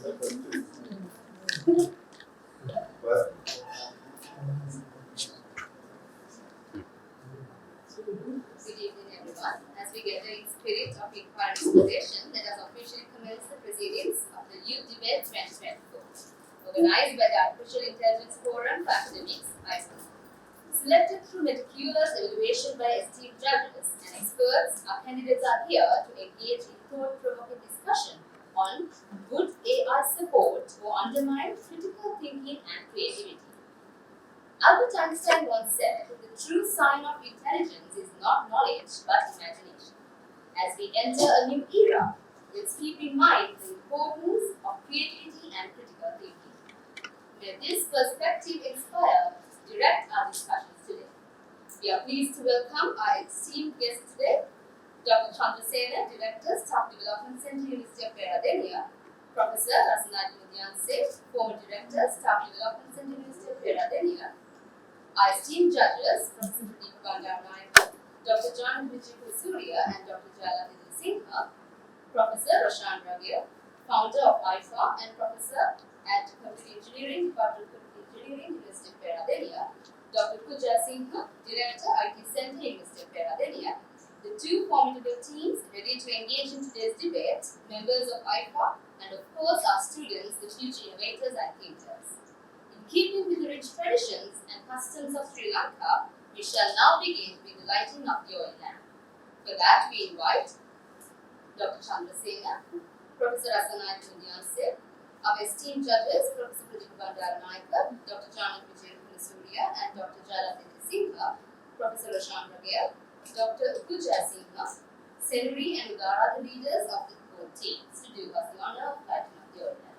evening, everyone. As we gather in spirit of inquiry exploration, let us officially commence the proceedings of the Youth Debate 2024, organized by the Artificial Intelligence Forum for Academics, ISO. Selected through meticulous evaluation by esteemed judges and experts, our candidates are here to engage in thought-provoking discussion on would AI support or undermine critical thinking and creativity. Albert Einstein once said, the true sign of intelligence is not knowledge but imagination. As we enter a new era, let's keep in mind the importance of creativity and critical thinking. May this perspective inspire direct our discussions today. We are pleased to welcome our esteemed guest today, Dr. Chandrasena, Director, Staff Development Center, University of Peradeniya, Professor Rasanat Mudyanse, former Director, Staff Development Center, University of Peradeniya, our esteemed judges, Professor Pradeep Bandaranaike, Dr. John Vijay and Dr. Jala Singha, Professor Roshan Ragir, founder of IFA and Professor at Computer Engineering, Department of Computer Engineering, University of Peradeniya, Dr. Pooja Singha, Director, IT Center, University of Peradeniya, the two formidable teams ready to engage in today's debate, members of IFA, and of course our students, the future innovators and thinkers. In keeping with the rich traditions and customs of Sri Lanka, we shall now begin with the lighting of the oil lamp. For that, we invite Dr. Chandrasena, Professor Rasanat Mudyanse, our esteemed judges, Professor Pradeep Bandaranaike, Dr. John Vijay and Dr. Jala Singha, Professor Roshan Ragir, Dr. Pooja Singha, Senuri and Gara, the leaders of the board teams, to do us the honor of lighting up the oil lamp.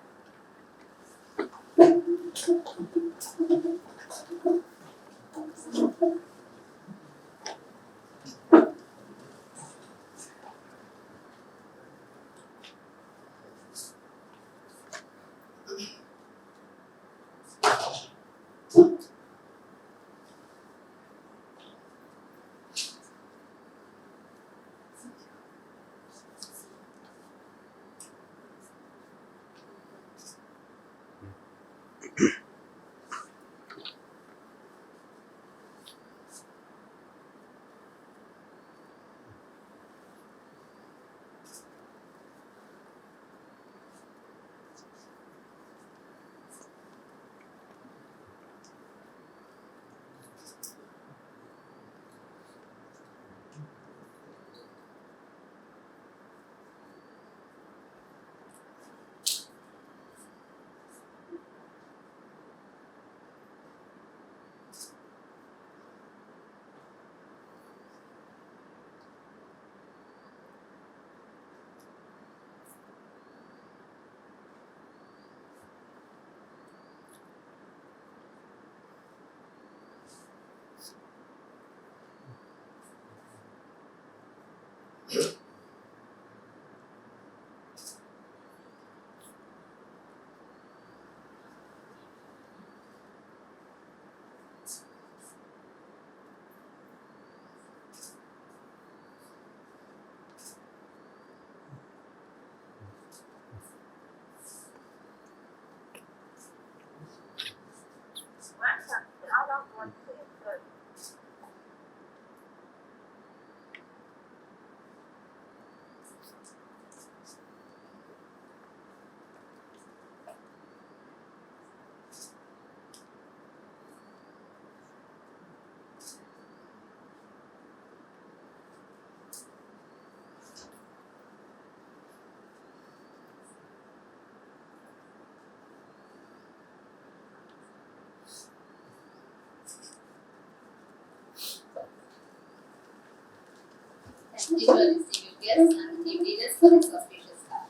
These were distinguished guests and the team leaders for this auspicious start.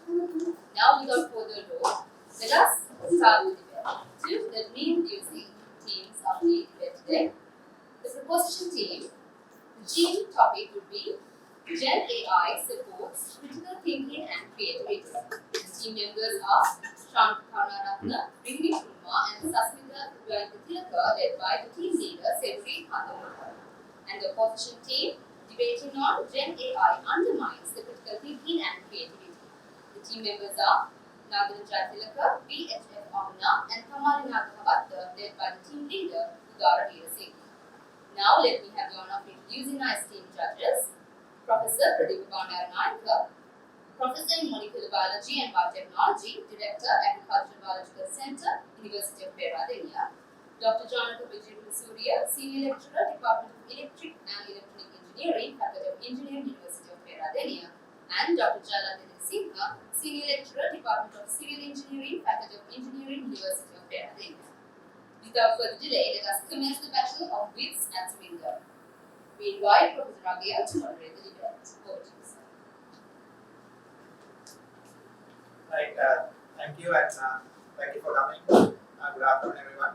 Now, without further ado, let us start the debate. Two the main using teams of the debate today. The proposition team, the G topic would be Gen AI supports critical thinking and creativity. The team members are Shankara Ratna, Rini Kurma, and Sasmita Tilaka, led by the team leader Senuri Kandamukar. And the opposition team debating on Gen AI undermines the critical thinking and creativity. The team members are Nagara Jatilaka, BHF Amna, and Kamali Nagavatta, led by the team leader, Udara Singh. Now let me have the honor of introducing our esteemed judges, Professor Pradeep Nayanka, Professor in Molecular Biology and Biotechnology, Director, Agricultural Biological Center, University of Peradeniya, Dr. Jonathan Surya, Senior Lecturer, Department of Electric and Electronic Engineering, Faculty of Engineering, University of Peradeniya, and Dr. Jalandhar Sinha, Senior Lecturer, Department of Civil Engineering, Faculty of Engineering, University of Peradeniya. Without further delay, let us commence the battle of wits and swinger. We invite Professor Raghia to moderate the debate. Over to you, sir. Right, thank you and thank you for coming. Good afternoon, everyone.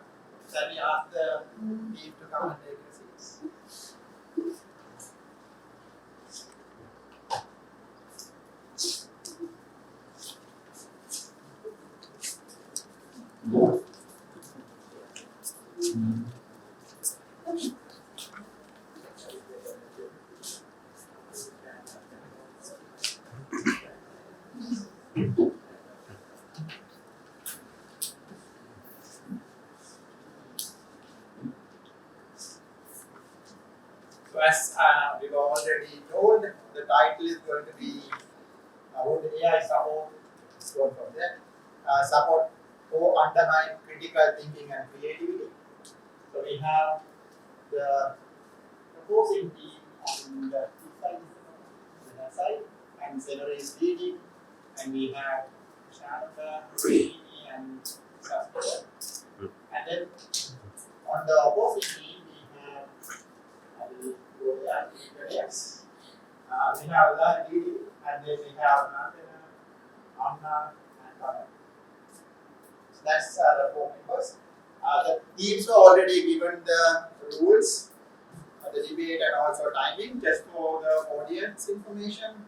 Shall we ask the team to come and take your seats? So as we've already told, the title is going to be about AI support. It's going from there. Support for undermine critical thinking and creativity. So we have the proposing team on the left side, and Senora is leading, and we have Shanaka, Rini, and Saskia. And then on the opposing team, we have yes. We have La Didi, and then we have Nandana, Amna, and Karan. So that's the 4 members. The teams were already given the rules, the debate, and also timing. Just for the audience information,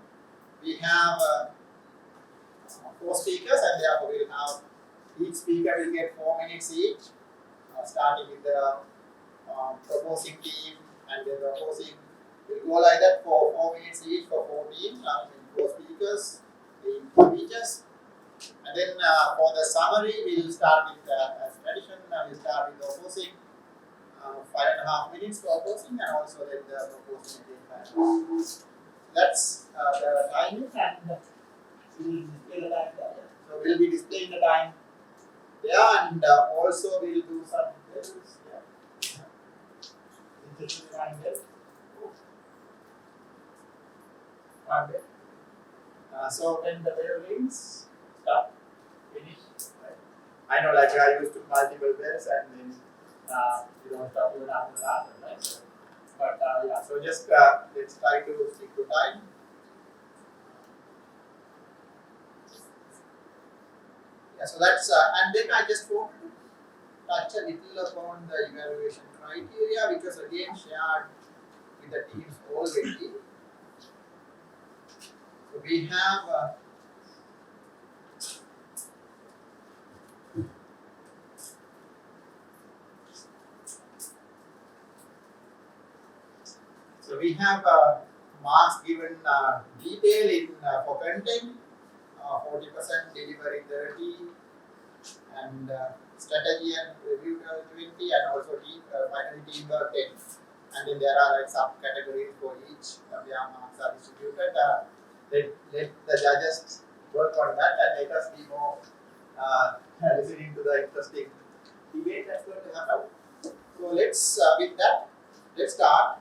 we have 4 speakers, and therefore we'll have each speaker will get 4 minutes each, starting with the proposing team, and then the opposing will go like that for 4 minutes each for 4 teams, 4 speakers, 8 speeches. And then for the summary, we'll start with as tradition, we'll start with the opposing, 5.5 minutes for opposing, and also then the proposing again. That's the timing, and we'll display the time there. So we'll be displaying the time there, and also we'll do some bells. So when the bell rings, stop, finish. Right? I know, like I used to multiple bells, and then you don't stop even after the last one, right? So, but yeah, so just let's try to stick to time. Yeah, so that's and then I just want to touch a little upon the evaluation criteria, which was again shared with the teams already. So we have marks given detail in for content, 40%, delivery 30, and strategy and review 20, and also finally teamwork 10. And then there are like subcategories for each where marks are distributed. Let the judges work on that, and let us be more listening to the interesting debate that's going to happen. So let's with that, let's start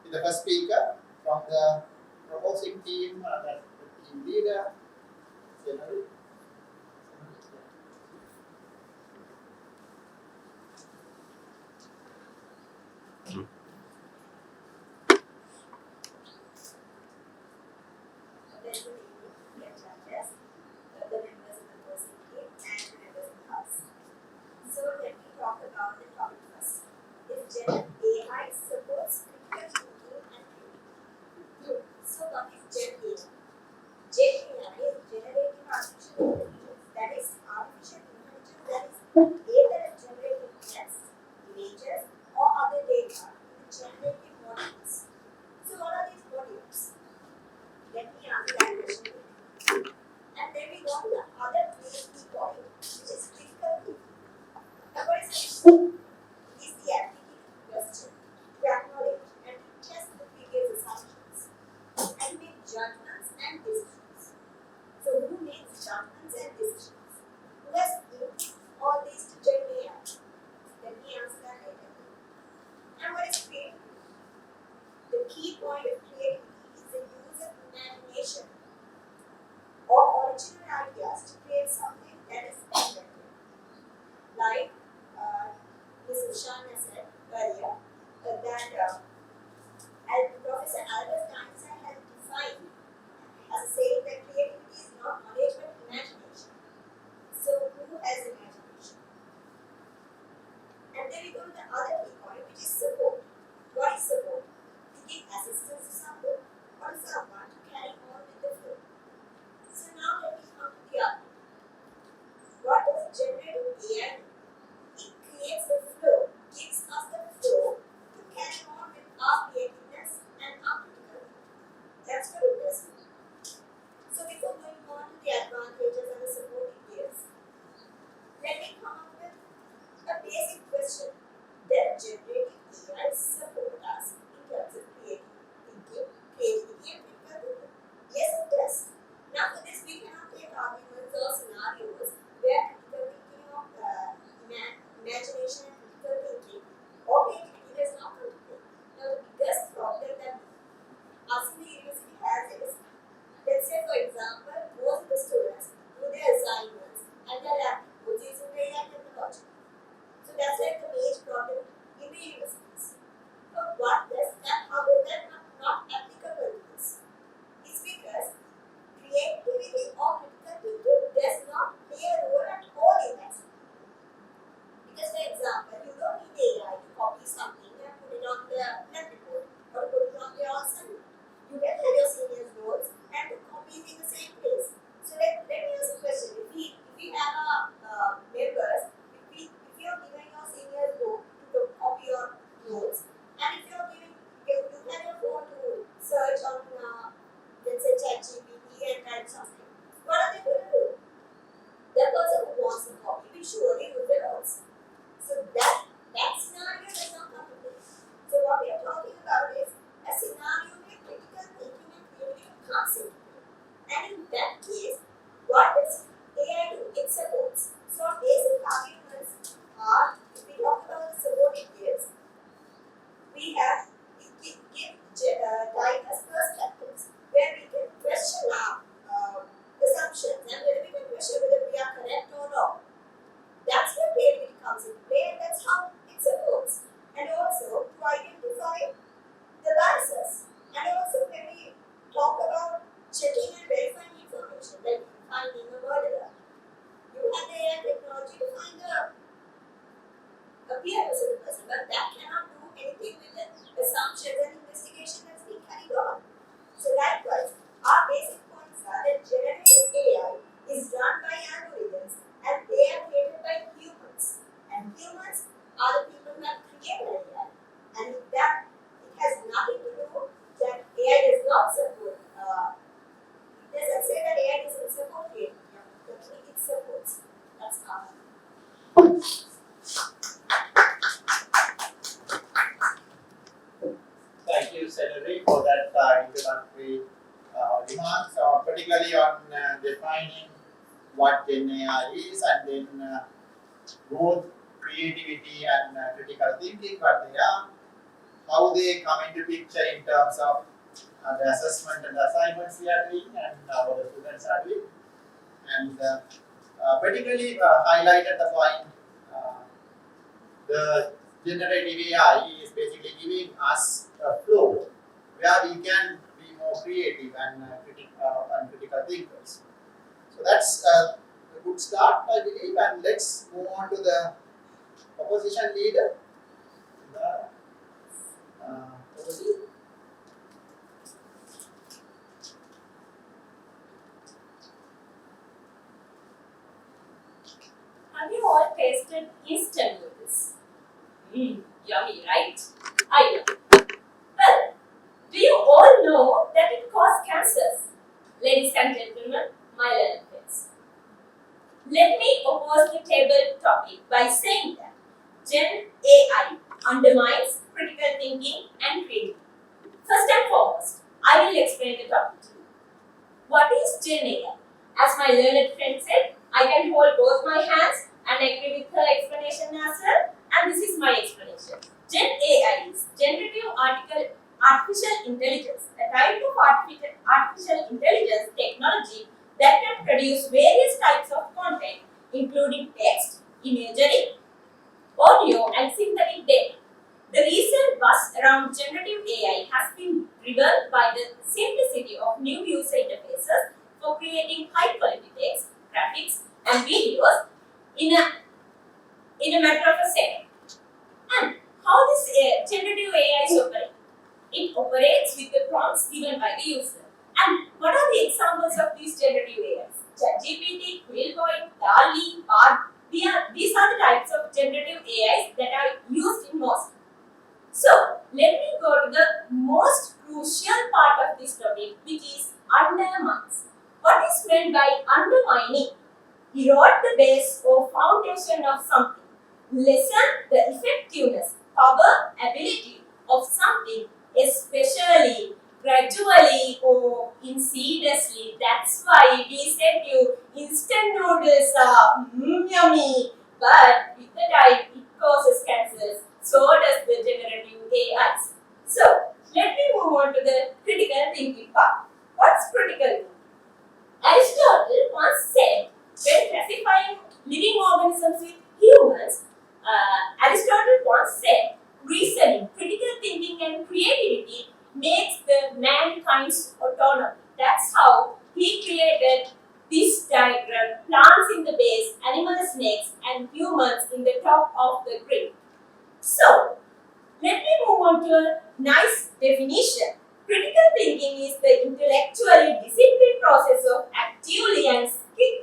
with the first speaker from the proposing team, that's the team leader, Senora. AI supports critical thinking and creativity. So what is Gen AI? Gen AI is generative artificial intelligence, that is artificial intelligence that is able at generating text, images, or other data in the generative modules. So what are these modules? Let me answer that question. And then we go to the other ways what Gen AI is, and then both creativity and critical thinking, what they are, how they come into picture in terms of the assessment and assignments we are doing and how the students are doing, and particularly highlighted the point the generative AI is basically giving us a flow where we can be more creative and critical thinkers. So that's a good start, I believe, and let's move on to the opposition leader. Opposition. Have you all tasted instant noodles? Yummy, right? I know. Well, do you all know that it causes cancers? Ladies and gentlemen, my learned friends. Let me oppose the table topic by saying that Gen AI undermines critical thinking and creativity. First and foremost, I will explain the topic to you. What is Gen AI? As my learned friend said, I can hold both my hands and agree with her explanation as well, and this is my explanation. Gen AI is Generative Artificial Intelligence, a type of artificial intelligence technology that can produce various types of content, including text, imagery, audio, and synthetic data. The recent buzz around generative AI has been driven by the simplicity of new user interfaces for creating high-quality text, graphics, and videos in a matter of a second. And how this generative AI is operating? It operates with the prompts given by the user. And what are the examples of these generative AIs? ChatGPT, Quillboy, DALL-E, Bard. These are the types of generative AIs that are used in most. So, let me go to the most crucial part of this topic, which is undermines. What is meant by undermining? Erode the base or foundation of something. Lessen the effectiveness, power, ability of something, especially gradually or insidiously. That's why we said you instant noodles are yummy, but with the time it causes cancers. So does the generative AIs. So let me move on to the critical thinking part. What's critical thinking? Aristotle once said, when classifying living organisms with humans, Aristotle once said, reasoning, critical thinking, and creativity makes the mankind's autonomy. That's how he created this diagram: plants in the base, animals next, and humans in the top of the grid. So, let me move on to a nice definition. Critical thinking is the intellectually disciplined process of actively and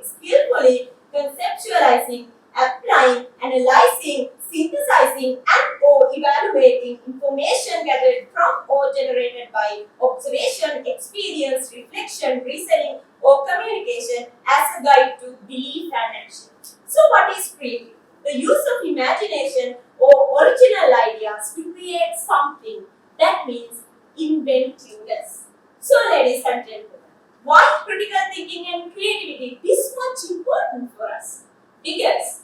skillfully conceptualizing, applying, analyzing, synthesizing, and/or evaluating information gathered from or generated by observation, experience, reflection, reasoning, or communication as a guide to belief and action. So, what is creativity? The use of imagination or original ideas to create something. That means inventiveness. So, ladies and gentlemen, why critical thinking and creativity is much important for us? Because,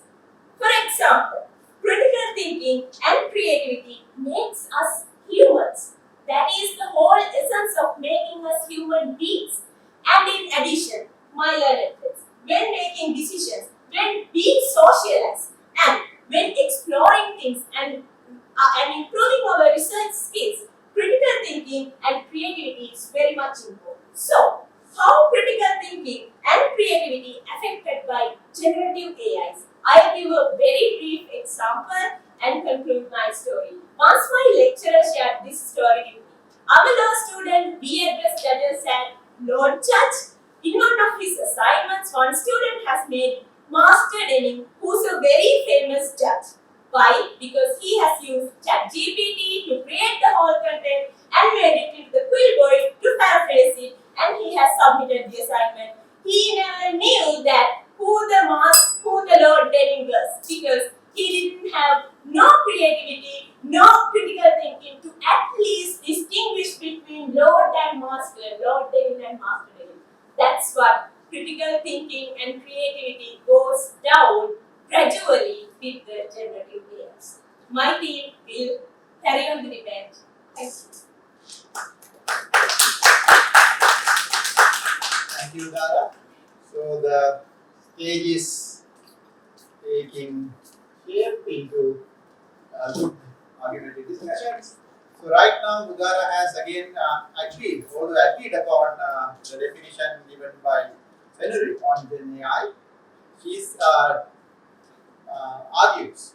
for example, critical thinking and creativity makes us humans. That is the whole essence of making us human beings. And in addition, my learned friends, when making decisions, when being socialized, and when exploring things and improving our research skills, critical thinking and creativity is very much important. So, how critical thinking and creativity affected by generative AIs? I'll give a very brief example and conclude my story. Once my lecturer shared this story with me. Our law student B. Address judges said, Lord Judge, in one of his assignments, one student has made Master Denning, who's a very famous judge. Why? Because he has used ChatGPT to create the whole content and made it into the Quillboy to paraphrase it, and he has submitted the assignment. He never knew that who the Lord Denning was, because he didn't have no creativity, no critical thinking to at least distinguish between Lord and Master, Lord Denning and Master Denning. That's what critical thinking and creativity gradually with the generative layers. My team will carry on the debate. Thank you. Thank you, Dara. So the stage is taking shape into good argumentative discussions. So right now, Udara has again agreed upon the definition given by Generative on Gen AI. She's argues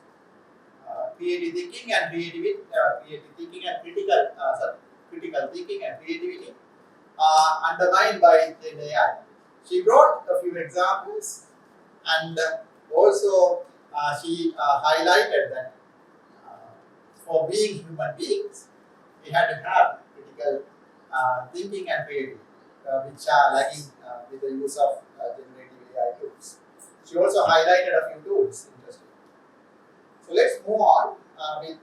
creative thinking and critical thinking and creativity undermined by Gen AI. She brought a few examples and also she highlighted that for being human beings, we had to have critical thinking and creativity, which are lacking with the use of generative AI tools. She also highlighted a few tools. Interesting. So let's move on with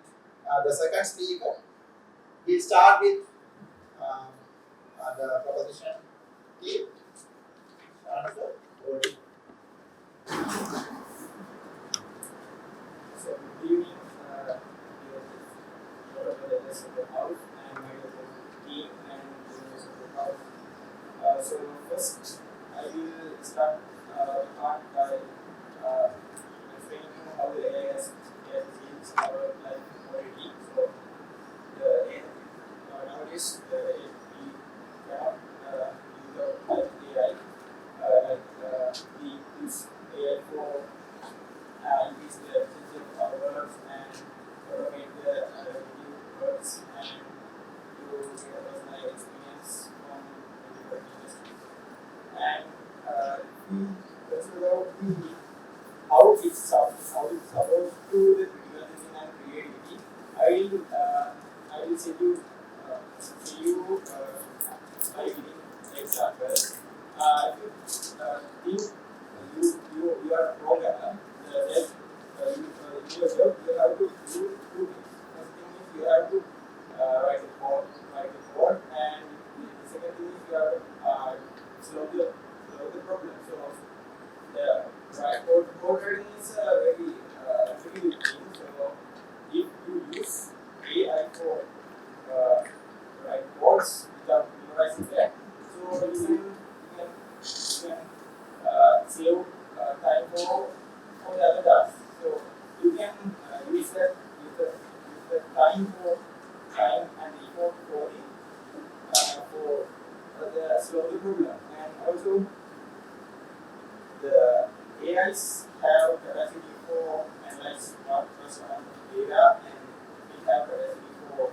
the second speaker. We'll start with the proposition team. Answer. So, good evening, members of the house and members of the team and members of the house. So, first, I will start part by explaining how the AI has changed our life already. So, the AI, nowadays, the AI, we cannot use the AI. We use AI for increase the efficiency of our works and automate the repetitive works and to get a personal experience from the different industries. And we consider how it's supposed to the critical thinking and creativity. I will say you by giving examples. If you are a programmer, then in your job you have to do two things. First thing is you have to write a code, and the second thing is you have to solve the problem. So code writing is a very tricky thing. So if you use AI for write codes without memorizing that, so you can save time for the other tasks. So you can use the time and effort for the solve the problem. And also the AIs have capacity for analyze what was on the data, and we have capacity for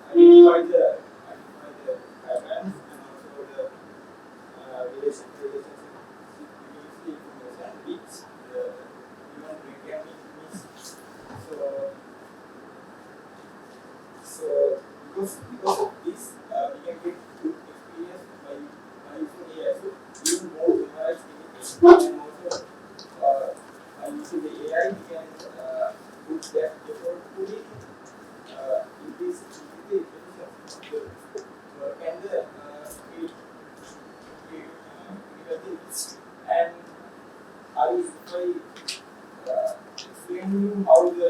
identify the patterns and also the relationship between the information which the human brain can miss. So because of this, we can get good experience by using AI. So we more memorize anything, and also by using the AI, we can put that effort to it. Increase the efficiency and the critical things. And I will explain you how the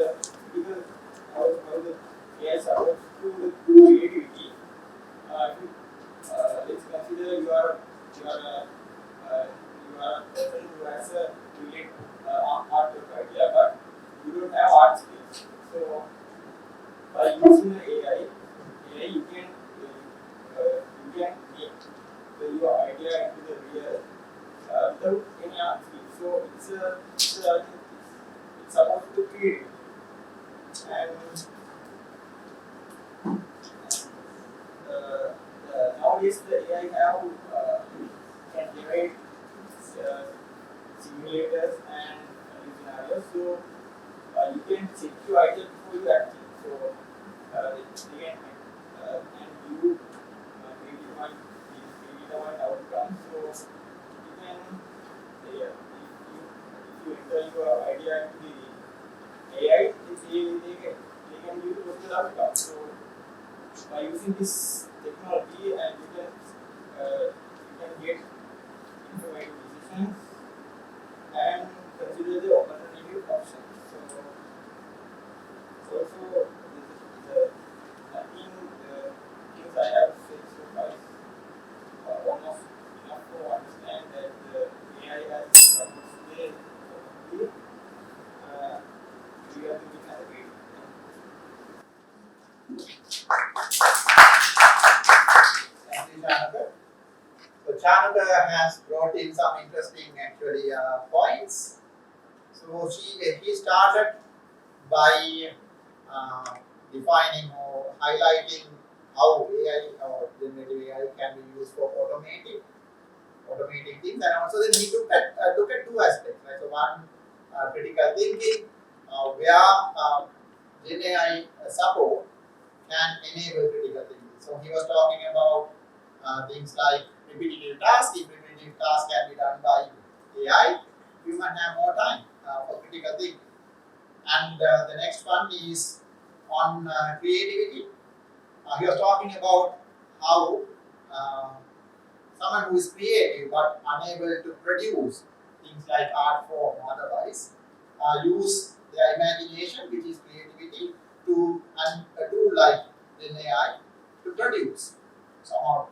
AI supports to the creativity. Let's consider you are a person who has a brilliant art idea, but you don't have art skills. So by using the AI you can make your idea into the real without any art skills. So it's supposed to create. And nowadays the AI can generate simulators and scenarios. So you can check your idea before you act it. So they can and you predetermine outcome. So you can if you enter your idea into the AI, they can give you the outcome. So by using this technology, and you can get information and consider the alternative options. So also in the things I have said so far, almost enough to understand that AI has some scale. We are looking at it. Thank you, Chanaka. So Chanaka has brought in some interesting actually points. So he started by defining or highlighting how AI or generative AI can be used for automating things, and also then he look at two aspects, right? So one, critical thinking, where Gen AI support can enable critical thinking. So he was talking about things like repetitive tasks. If repetitive tasks can be done by AI, human have more time for critical thinking. And the next one is on creativity. He was talking about how someone who is creative but unable to produce things like art form or otherwise use their imagination, which is creativity, to and a tool like Gen AI to produce somehow.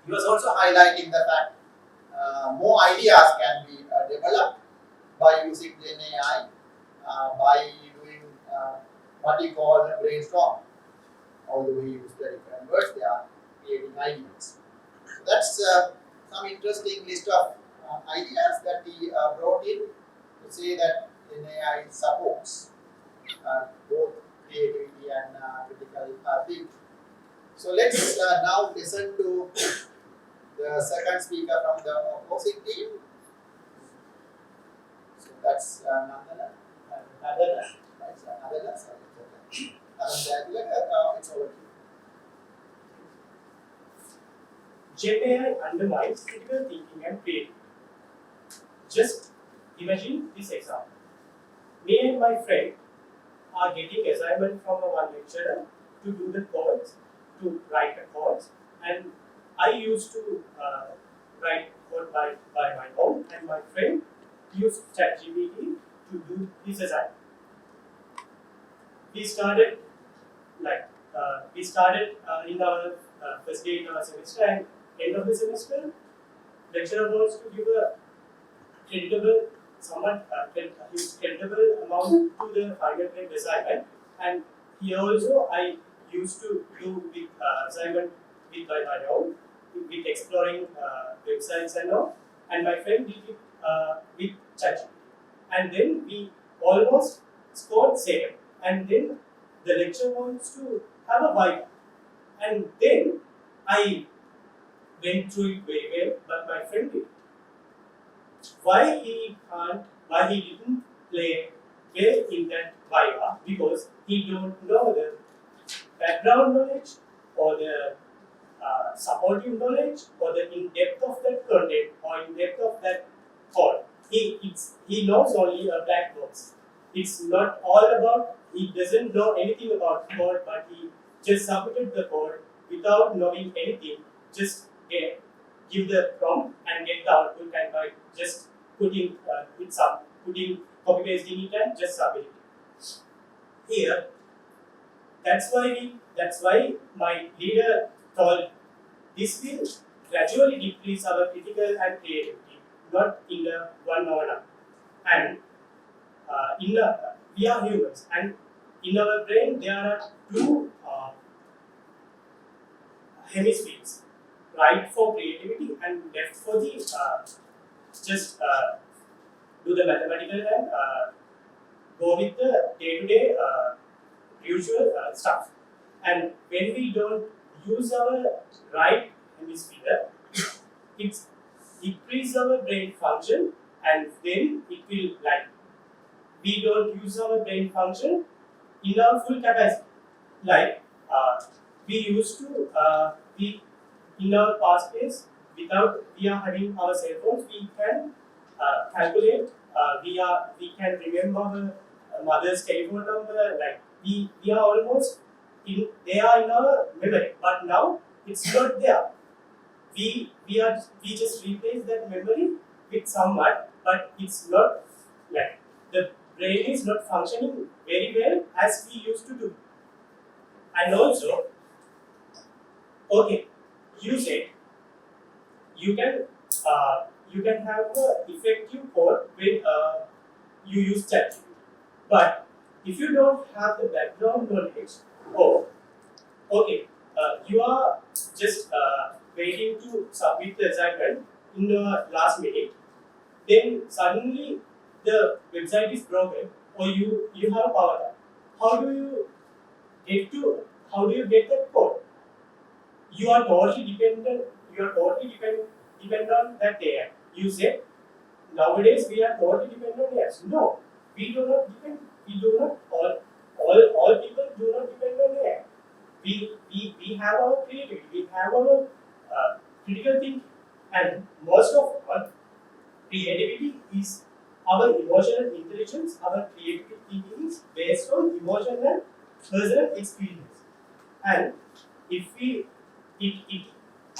He was also highlighting the fact more ideas can be developed by using Gen AI by doing what he called brainstorm. Although he used the different words, they are creating ideas. So that's some interesting list of ideas that he brought in to say that Gen AI supports both creativity and critical thinking. So let's now listen to the second speaker from the opposing team. So that's Nadala. Right, so Nadala, sorry. It's over to you. Gen AI undermines critical thinking and creativity. Just imagine this example. Me and my friend are getting assignment from one lecturer to do the codes, to write the codes, and I used to write code by my own, and my friend used ChatGPT to do his assignment. We started in our first day in our semester, and end of the semester, lecturer was to give a creditable his creditable amount to the final grade assignment, and here also I used to do with assignment with my own, with exploring websites and all, and my friend did it with ChatGPT, and then we almost scored second, and then the lecturer wants to have a vibe, and then I went through it very well, but my friend did. Why he didn't play well in that Viva? Because he don't know the background knowledge or the supportive knowledge or the in depth of that content or in depth of that code. He knows only a black box. It's not all about, he doesn't know anything about code, but he just submitted the code without knowing anything, just give the prompt and get the output, and by just putting copy pasting it and just submitting it. Here, that's why my leader told this will gradually decrease our critical and creativity, not in the one hour. And we are humans, and in our brain there are two hemispheres, right for creativity and left for the just do the mathematical and go with the day-to-day usual stuff. And when we don't use our right hemisphere, it decreases our brain function, and then it will like we don't use our brain function in our full capacity. Like we used to we in our past days, without we are having our cell phones, we can calculate. We can remember our mother's telephone number. Like we are almost they are in our memory, but now it's not there. we just replace that memory with someone, but it's not like the brain is not functioning very well as we used to do. And also, okay, you said you can you can have a effective code when you use ChatGPT. But if you don't have the background knowledge, oh, okay, you are just waiting to submit the assignment in the last minute, then suddenly the website is broken or you have a power down. How do you get that code? You are totally dependent on that AI. You say nowadays we are totally dependent on AI. No, we do not depend. We do not all people do not depend on AI. We have our creativity. We have our critical thinking, and most of all, creativity is our emotional intelligence. Our creative thinking is based on emotional and personal experience. And if it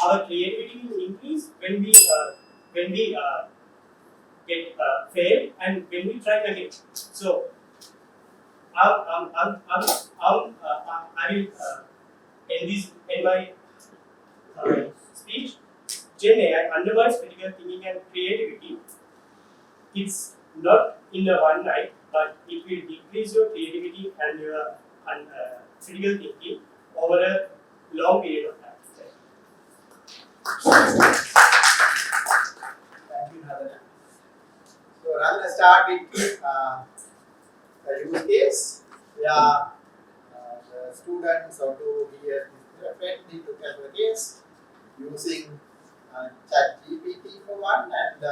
our creativity will increase when we get fail and when we try again. So I will end my speech. Gen AI undermines critical thinking and creativity. It's not in a one night, but it will decrease your creativity and your critical thinking over a long period of time. Thank you, Nadana. So rather than start with the use case, the students or to be a friendly to tell the case using ChatGPT for one and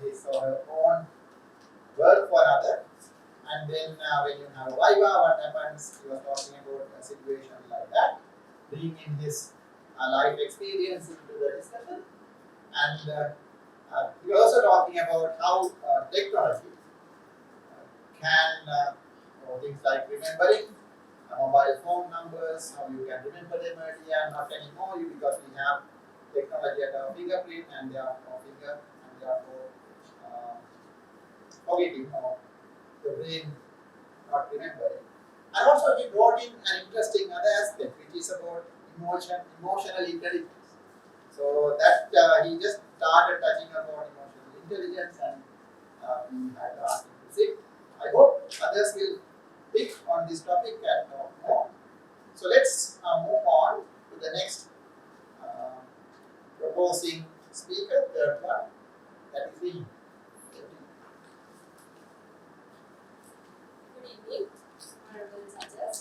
his or her own work for another. And then when you have a Viva, what happens? He was talking about a situation like that, bringing his life experience into the discussion. And we were also talking about how technology can, things like remembering mobile phone numbers, how you can remember them earlier, not anymore, because we have technology at our fingerprint and therefore forgetting or the brain not remembering. And also he brought in an interesting other aspect which is about emotional intelligence. So that he just started touching upon emotional intelligence and we had asked him to sit. I hope others will pick on this topic and talk more. So let's move on to the next proposing speaker, third one, that is me. Good evening, honorable judges.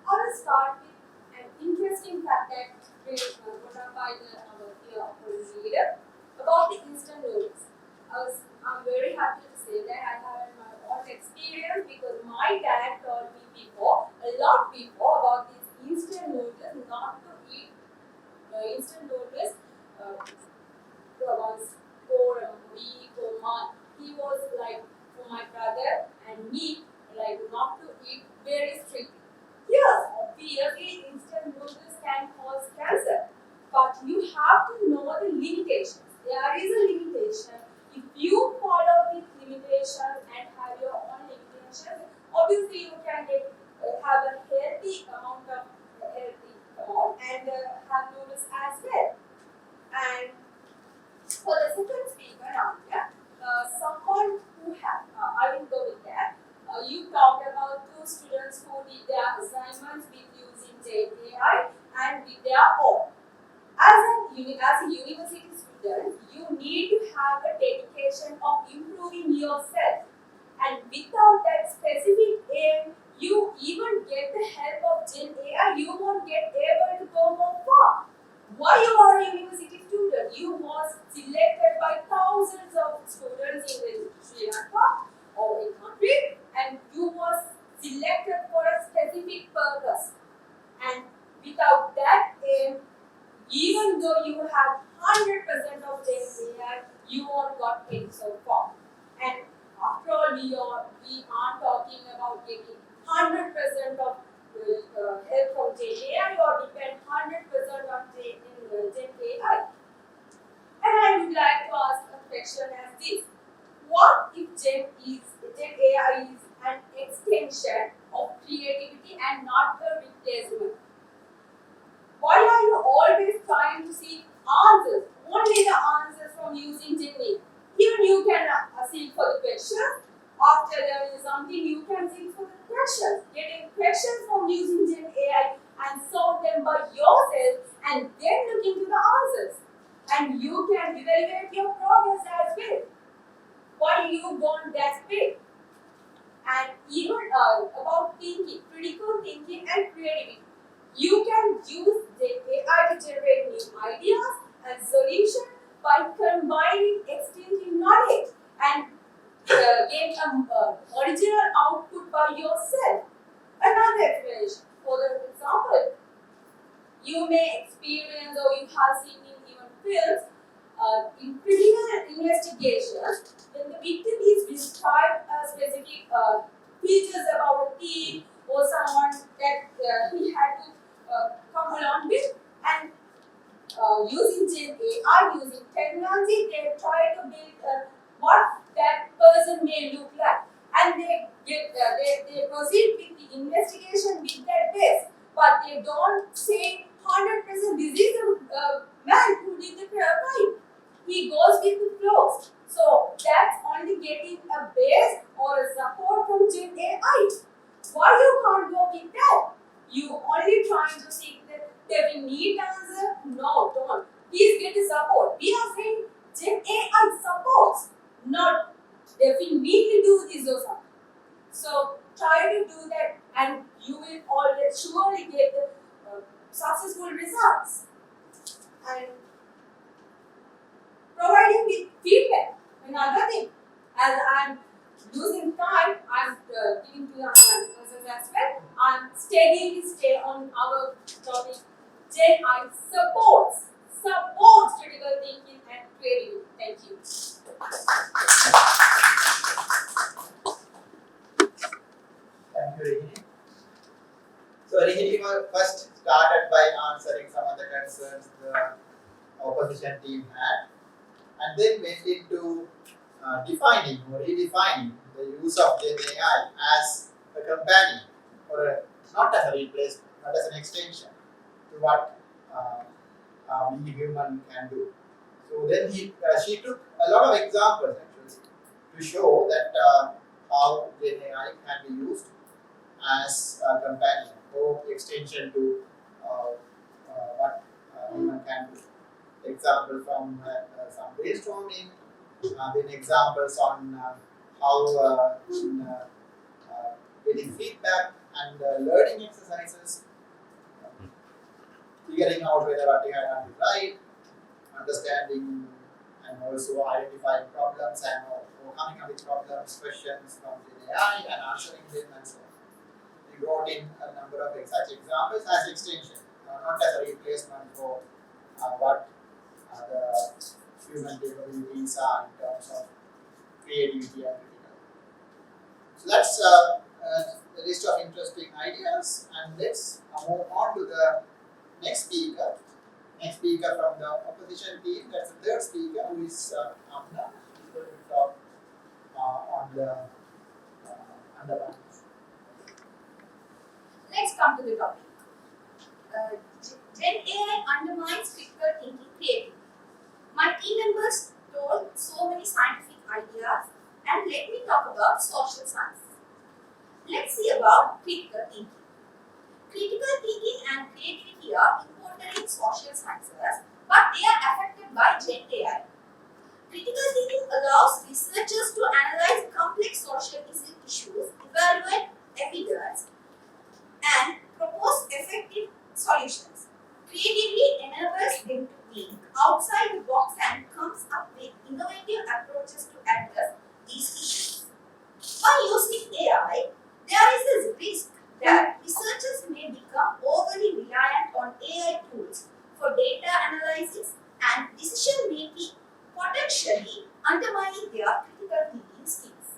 I will start with an interesting fact that brought up by our leader about the instant noodles. I'm very happy to say that I have my own experience because my dad told me a lot before about these instant noodles, not to eat instant noodles once for a week or month. He was like for my brother and me, like not to eat very strictly. Yes, obviously instant noodles can cause cancer, but you have to know the limitations. There is a limitation. If you follow these limitations and have your own limitations, obviously you can have a healthy amount and have noodles as well. And for the second speaker now, someone who have, I will go with that. You talked about two students who did their assignments with using AI and with their own. As a university student, you need to have a dedication of improving yourself. And without that specific aim, you even get the help of Gen AI, you won't get able to go more far. Why you are a university student? You was selected by thousands of students in Sri Lanka or in country, and you was selected for a specific purpose. And without that aim, even though you have 100% of Gen AI, you won't got it so far. And after all, we aren't talking about getting 100% of help from Gen AI or depend 100% on Gen AI. And I would like to ask a question as this. What if Gen AI is an extension of creativity and not a replacement? Why are you always trying to seek answers? Only the answers from using Gen AI. Even you can seek for the questions. After learning something, you can seek for the questions. Getting questions from using Gen AI and solve them by yourself and then look into the answers. And you can evaluate your progress as well. Why you want that way? And even about thinking, critical thinking and creativity. You can use the AI to generate new ideas and solutions by combining extensive knowledge and get an original output by yourself. Another explanation. For example, you may experience or you have seen in even films in criminal investigations when the victim is described specific features about a thief or someone that he had to come along with, and using Gen AI, using technology, they try to build what that person may look like, and they proceed with the investigation with that base, but they don't say 100% this is the man who did the crime. He goes with the flow. So that's only getting a base or a support from Gen AI. Why you can't go with that? You only trying to seek that they will need answer? No, don't. Please get the support. We are saying Gen AI supports, not they will need to do this or something. So try to do that and you will always surely get the successful results. And providing with feedback. Another thing, as I'm losing time, I'm giving to the answers as well. I'm steadily stay on our topic. Gen I supports critical thinking and creativity. Thank you. Thank you, Rini. So Rini first started by answering some of the concerns the opposition team had, and then went into defining or redefining the use of Gen AI as a companion or not as a replacement, but as an extension to what we human can do. So then she took a lot of examples actually to show that how Gen AI can be used as a companion or extension to what human can do. Example from some brainstorming, then examples on how getting feedback and learning exercises, figuring out whether what you have done is right, understanding and also identifying problems and or coming up with problems, questions from the AI and answering them and so on. We brought in a number of such examples as extension, not as a replacement for what the human capabilities are in terms of creativity and critical. So that's a list of interesting ideas, and let's move on to the next speaker. Next speaker from the opposition team, that's the third speaker, who is Amna. She's going to talk on the underlines. Let's come to the topic. Gen AI undermines critical thinking creativity. My team members told so many scientific ideas, and let me talk about social science. Let's see about critical thinking. Critical thinking and creativity are important in social sciences, but they are affected by Gen AI. Critical thinking allows researchers to analyze complex social issues, evaluate evidence, and propose effective solutions. Creativity enables them to think outside the box and comes up with innovative approaches to address these issues. By using AI, there is a risk that researchers may become overly reliant on AI tools for data analysis and decision making, potentially undermining their critical thinking skills.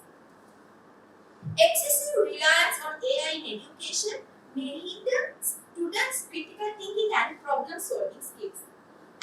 Excessive reliance on AI in education may hinder students' critical thinking and problem solving skills.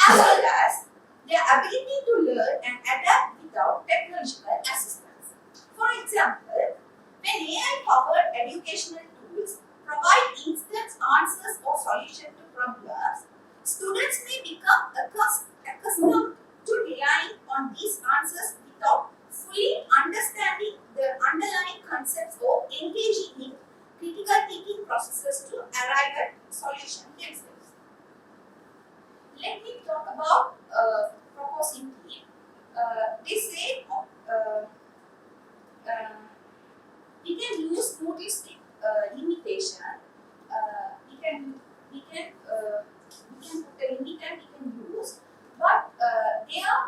as well as their ability to learn and adapt without technological assistance. For example, when AI-powered educational tools provide instant answers or solutions to problems, students may become accustomed to relying on these answers without fully understanding the underlying concepts or engaging in critical thinking processes to arrive at solutions themselves. Let me talk about proposing team. They say we can use linguistic limitation. We can put a limit and we can use, but they are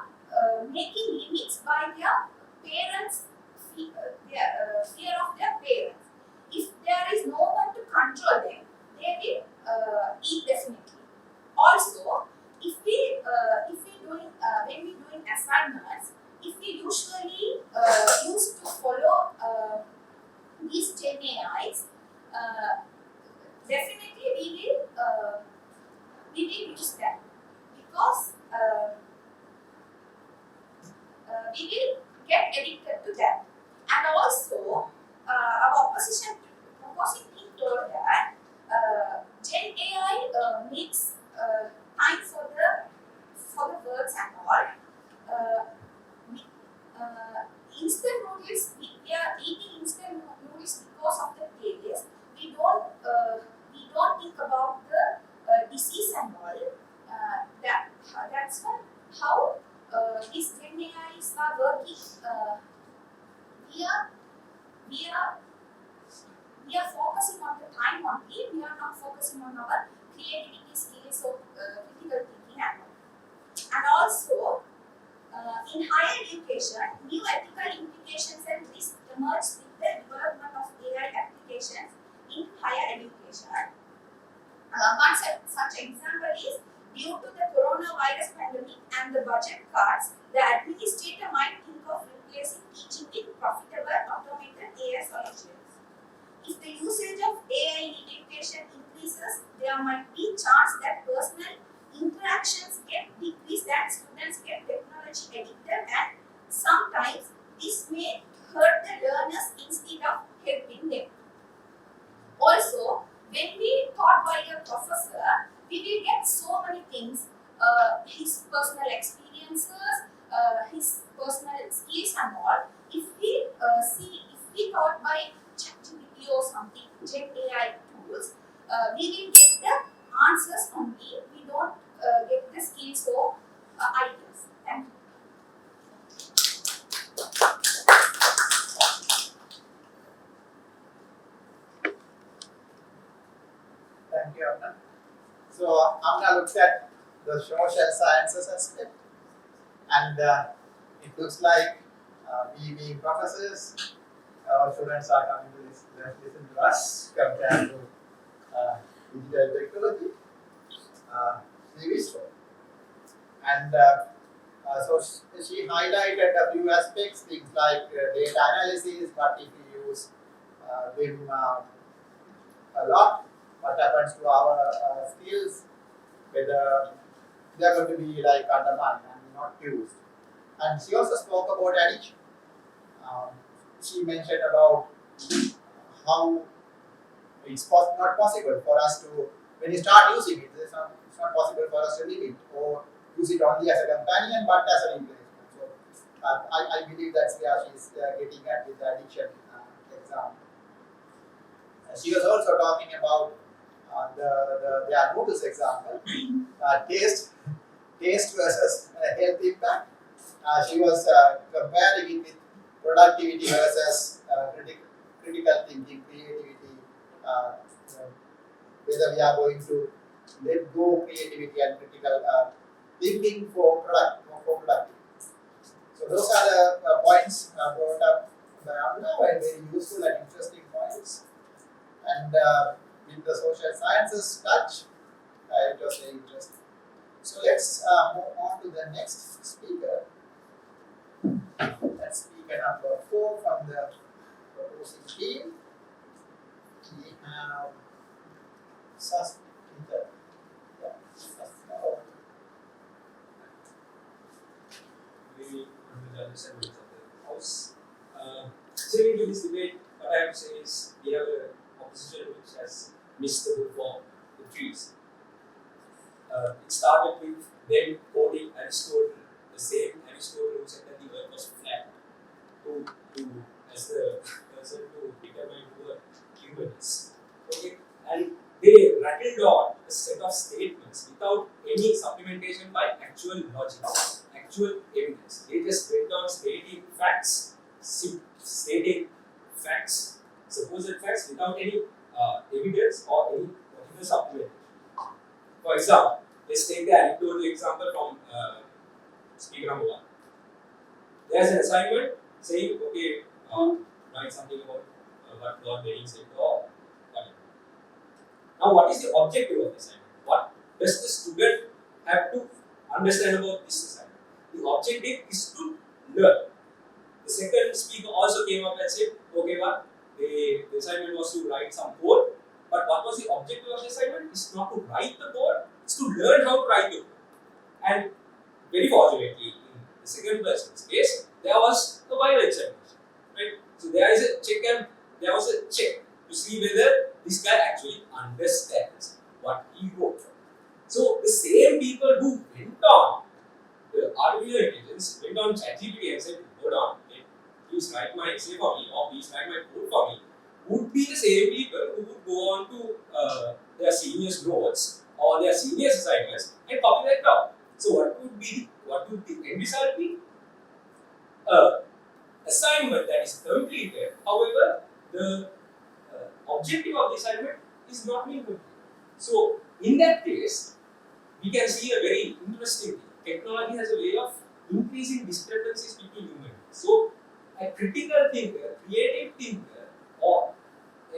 making limits by their parents, their fear of their parents. If there is no one to control them, they will eat definitely. Also, when we doing assignments, if we usually used to follow these 10 AIs, definitely we will use them because we will get addicted to them. And also, our proposing team told that Gen AI makes time for the words and all. Instant noodles, we are eating instant noodles because of the taste. We don't think about the disease and all. That's how these Gen AIs are working. We are focusing on the time only. We are not focusing on our creativity skills or critical thinking and all. And also, in higher education, new ethical implications and risks emerge with the development of AI applications in higher education. One such example is due to the coronavirus pandemic and the budget cuts, the administrator might think of replacing teaching with profitable automated AI solutions. If the usage of AI in education increases, there might be chance that personal interactions get decreased and students get technology addicted, and sometimes this may hurt the learners instead of helping them. Also, when we taught by a professor, we will get so many things, his personal experiences, his personal skills and all. If we taught by ChatGPT or something, Gen AI tools, we will get the answers only. We don't get the skills or ideas. Thank you. Thank you, Amna. So Amna looked at the social sciences aspect, and it looks like we being professors, our students are coming to listen to us compared to digital technology. Maybe so. And so she highlighted a few aspects, things like data analysis, but if we use them a lot, what happens to our skills, whether they are going to be like undermined and not used. And she also spoke about addiction. She mentioned about how it's not possible for us to, when you start using it, it's not possible for us to leave it or use it only as a companion but as a replacement. So I believe that's where she's getting at with the addiction example. She was also talking about the noodles example, taste versus health impact. She was comparing it with productivity versus critical thinking, creativity, whether we are going to let go creativity and critical thinking for productivity. So those are the points brought up by Amna, and very useful and interesting points. And with the social sciences touch, it was very interesting. So let's move on to the next speaker. That's speaker number 4 from the proposing team. We have Sasmita. the understanding of the house. Coming to this debate, what I have to say is we have a opposition which has missed the book for the trees. It started with them quoting Aristotle, the same Aristotle who said that the earth was flat, as the person to determine who a human is. Okay, and they rattled on a set of statements without any supplementation by actual logic, actual evidence. They just went on stating facts, supposed facts without any evidence or any particular supplementation. For example, let's take the anecdotal example from speaker number 1. There's an assignment saying, okay, write something about what God Benning said or whatever. Now, what is the objective of the assignment? What does the student have to understand about this assignment? The objective is to learn. The second speaker also came up and said, okay, the assignment was to write some code, but what was the objective of the assignment? It's not to write the code, it's to learn how to write the code. And very fortunately, in the second person's case, there was a viral examination, right? So there is a check and there was a check to see whether this guy actually understands what he wrote. So the same people who went on the artificial intelligence, went on ChatGPT and said, hold on, please write my essay for me or please write my code for me, would be the same people who would go on to their seniors' notes or their seniors' assignments and copy that down. So what would the end result be? Assignment that is completed, however, the objective of the assignment is not being completed. So in that case, we can see a very interesting thing. Technology has a way of increasing discrepancies between human beings. So a critical thinker, creative thinker, or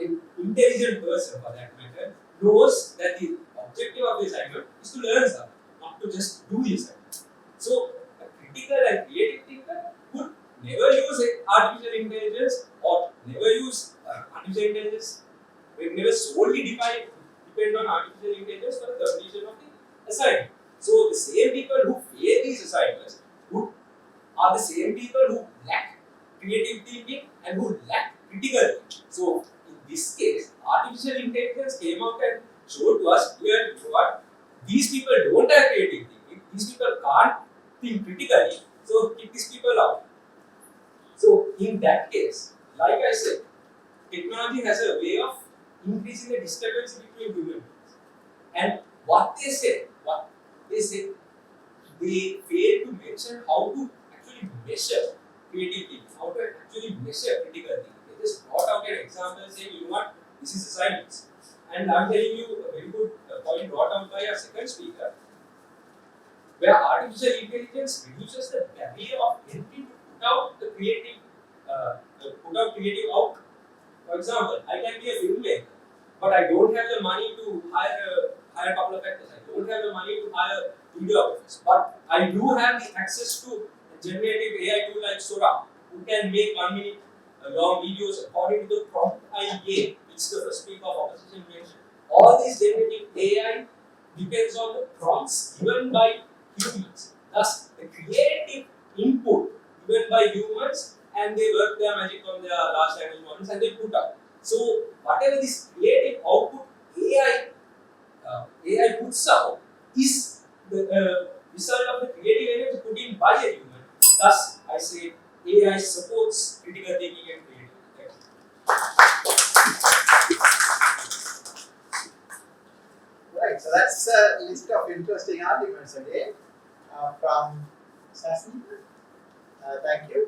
an intelligent person for that matter, knows that the objective of the assignment is to learn something, not to just do the assignment. So a critical and creative thinker would never use artificial intelligence or never use artificial intelligence, will never solely depend on artificial intelligence for the completion of the assignment. So the same people who fail these assignments are the same people who lack creative thinking and who lack critical thinking. So in this case, artificial intelligence came out and showed to us clearly what these people don't have creative thinking, these people can't think critically, so kick these people out. So in that case, like I said, technology has a way of increasing the discrepancy between human beings. And what they said, they failed to mention how to actually measure creativity, how to actually measure critical thinking. They just brought out an example saying, you know what, this is assignments. And I'm telling you a very good point brought out by our second speaker, where artificial intelligence reduces the barrier of entry to put out the creative, outcome. For example, I can be a filmmaker, but I don't have the money to hire a couple of actors. I don't have the money to hire videographers, but I do have the access to a generative AI tool like Sora, who can make 1 minute long videos according to the prompt I gave, which the first speaker of opposition mentioned. All this generative AI depends on the prompts given by humans. Thus, the creative input given by humans, and they work their magic on their large language models and they put out. So, whatever this creative output AI puts out is the result of the creative energy put in by a human. Thus, I say AI supports critical thinking and creativity. Right, so that's a list of interesting arguments again from Sassi. Thank you.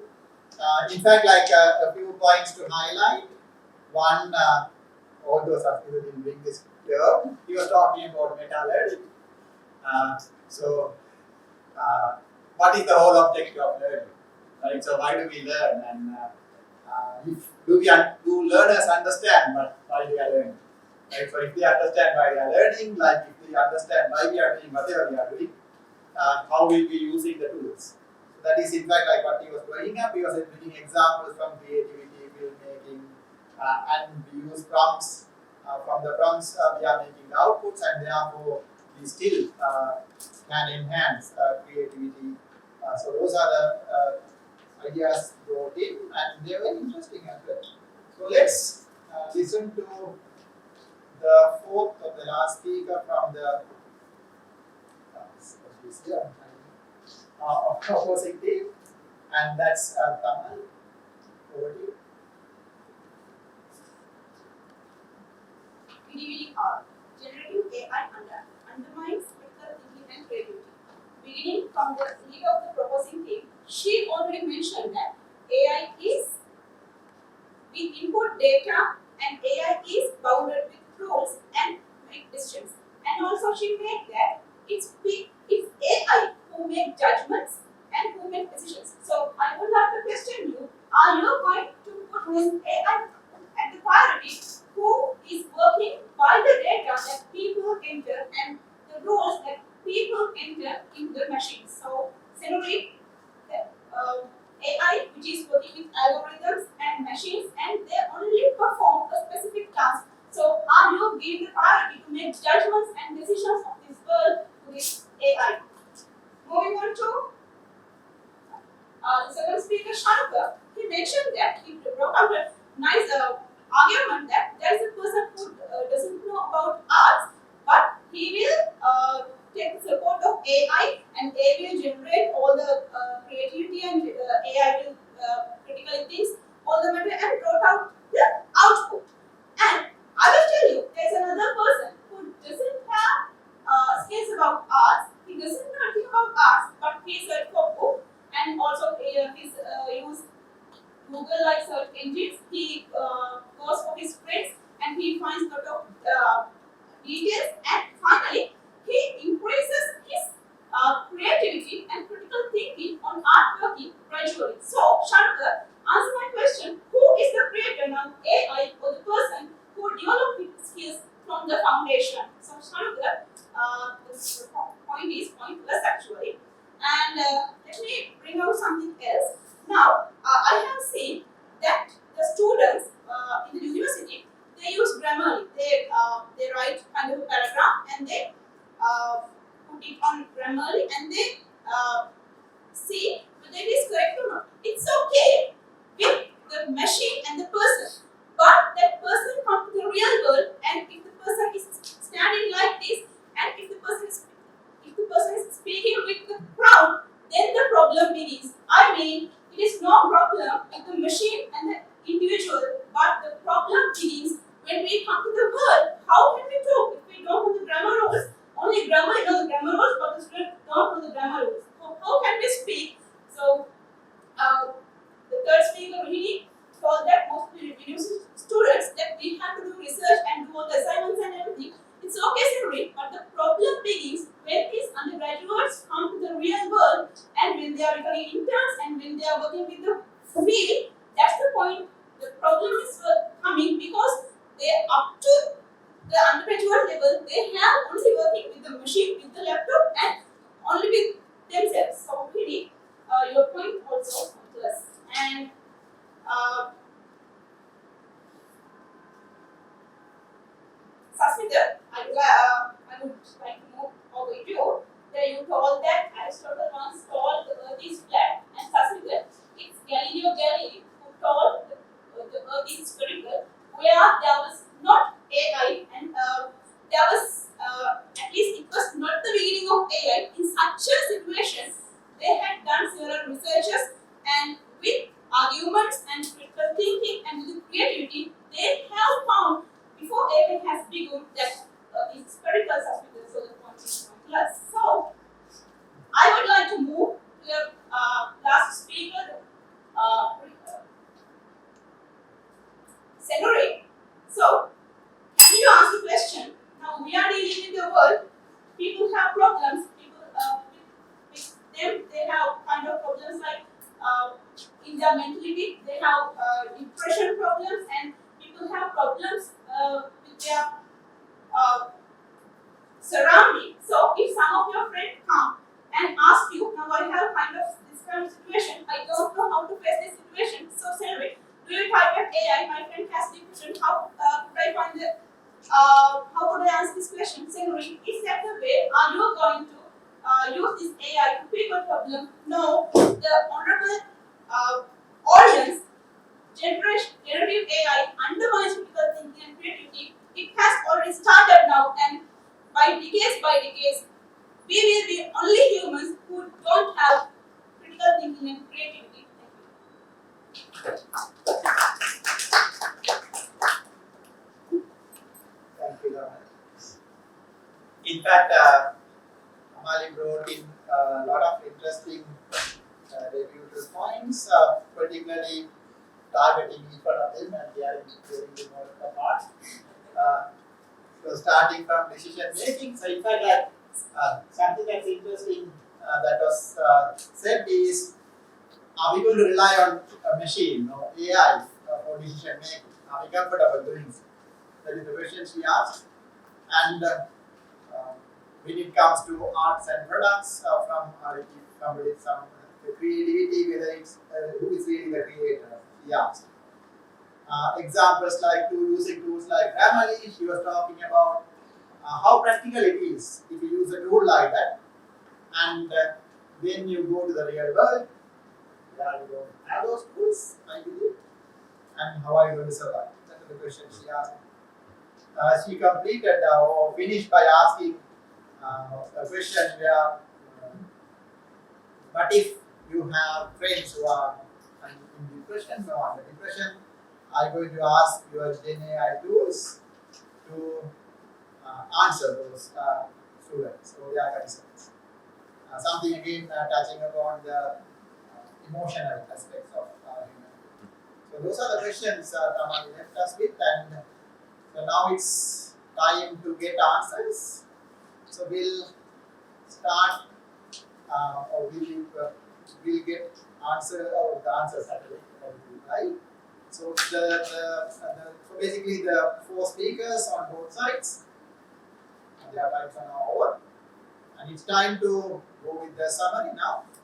In fact, like a few points to highlight. One, although Sassi didn't bring this term, he was talking about meta-learning. What is the whole objective of learning? Right, so why do we learn? And do learners understand why they are learning? Right, so if they understand why they are learning, like if they understand why we are doing whatever we are doing, how will we be using the tools? So that is in fact like what he was bringing up. He was bringing examples from creativity, filmmaking, and we use prompts. From the prompts, we are making the outputs, and therefore we still can enhance creativity. So those are the ideas brought in, and they were interesting as well. So let's listen to the fourth or the last speaker from the opposing team, and that's Tamal. Over to you. Good evening all. Generative AI undermines critical thinking and creativity. Beginning from the lead of the proposing team, she already mentioned that AI is we input data and AI is bounded with rules and make decisions. And also she made that it's AI who make judgments and who make decisions. So I would like to question you, are you going to put this AI at the priority who is working by the data that people enter and the rules that people enter in the machine? So similarly, the AI which is working with algorithms and machines and they only perform a specific task. So are you giving the priority to make judgments and decisions of this world to this AI? Moving on to the second speaker, Shankar, he mentioned that he brought out a nice argument that there is a person who doesn't know about arts, but he will take the support of AI and AI will generate all the creativity and AI will critically think all the matter and brought out the output. And I will tell you, there is another person who doesn't have skills about arts, he doesn't know anything about arts, but he searched for book and also he's used Google like search engines. He goes for his friends and he finds a lot of details and finally he increases his creativity and critical thinking on artworking gradually. So Shankar, answer my question, who is the creator now, AI or the person who developed his skills from the foundation? So Shankar, the point is pointless actually. And let me bring out something else. Now, I have seen that the students in the university, they use Grammarly. They write kind of a paragraph and they put it on Grammarly and they see whether it is correct or not. It's okay with the machine and the person, but that person comes to the real world and if the person is standing like this and if the person is speaking with the crowd, then the problem begins. I mean, it is no problem with the machine and the individual, but the problem begins when we come to the world. How can we talk if we don't know the grammar rules? Only grammar knows the grammar rules, but the student don't know the grammar rules. So how can we speak? So the third speaker really told that most university students that we have to do research and do all the assignments and everything. It's okay, Siri, but the problem begins when these undergraduates come to the real world and when they are becoming interns and when they are working with the field. That's the point. The problem is coming because they are up to the undergraduate level. They have only working with the machine, with the laptop, and only with themselves. So really, your point also plus and. Sasmita, I would like to move over to you. That you told that Aristotle once told the earth is flat, and Sasmita, it's Galileo Galilei who told the earth is spherical, where there was not AI and there was at least it was not the beginning of AI. In such a situation, they had done several researches and with arguments and critical thinking and with creativity, they have found before AI has begun that it's spherical substance, so the point is plus. So I would like to move to the last speaker, Senore. So can you answer the question? Now we are dealing with the world. People have problems. People with them they have kind of problems like in their mentality. They have depression problems and people have problems with their surrounding. So if some of your friends come and ask you, now I have kind of this kind of situation, I don't know how to face this situation. So Selvi, do you type at AI? My friend has depression. How could I find the how could I answer this question? Selvi, is that the way? Are you going to use this AI to fix your problem? No. The honorable audience, generative AI undermines critical thinking and creativity. It has already started now, and by decades, we will be only humans who don't have critical thinking and creativity. Thank you, Raman. In fact, Amali brought in a lot of interesting review points, particularly targeting each one of them and they are during the model apart. So starting from decision making, so in fact, something that's interesting that was said is, are we going to rely on a machine or AI for decision making? Are we comfortable doing so? That is the question she asked. And when it comes to arts and products, from if somebody some the creativity, whether it's who is really the creator, she asked. Examples like using tools like Grammarly, she was talking about how practical it is if you use a tool like that, and then you go to the real world, where you don't have those tools, I believe, and how are you going to survive? That's the question she asked. She completed or finished by asking a question where, what if you have friends who are in depression or under depression? Are you going to ask your Gen AI tools to answer those students or their concerns? Something again touching upon the emotional aspects of human being. So those are the questions Tamani left us with, and so now it's time to get answers. So we'll start, or we'll get the answers at the right. So so basically the 4 speakers on both sides, and their times are now over, and it's time to go with the summary now. So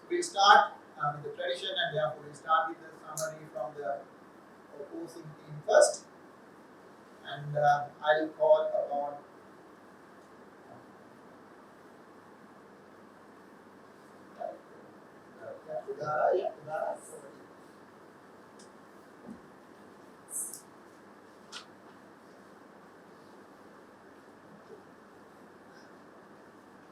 we'll start with the tradition, and therefore we'll start with the summary from the opposing team first, and I'll call upon Udara.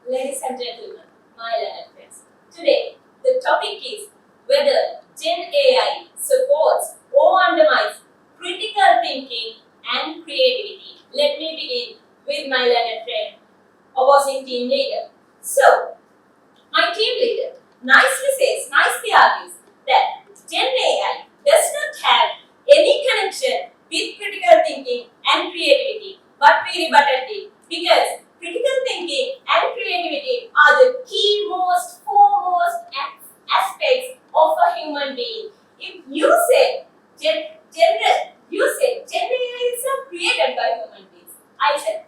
Ladies and gentlemen, my learned friends, today the topic is whether Gen AI supports or undermines critical thinking and creativity. Let me begin with my learned friend, opposing team leader. So, my team leader nicely argues that Gen AI does not have any connection with critical thinking and creativity, but we rebutted it because critical thinking and creativity are the key foremost aspects of a human being. If you say Gen AI is not created by human beings, I said,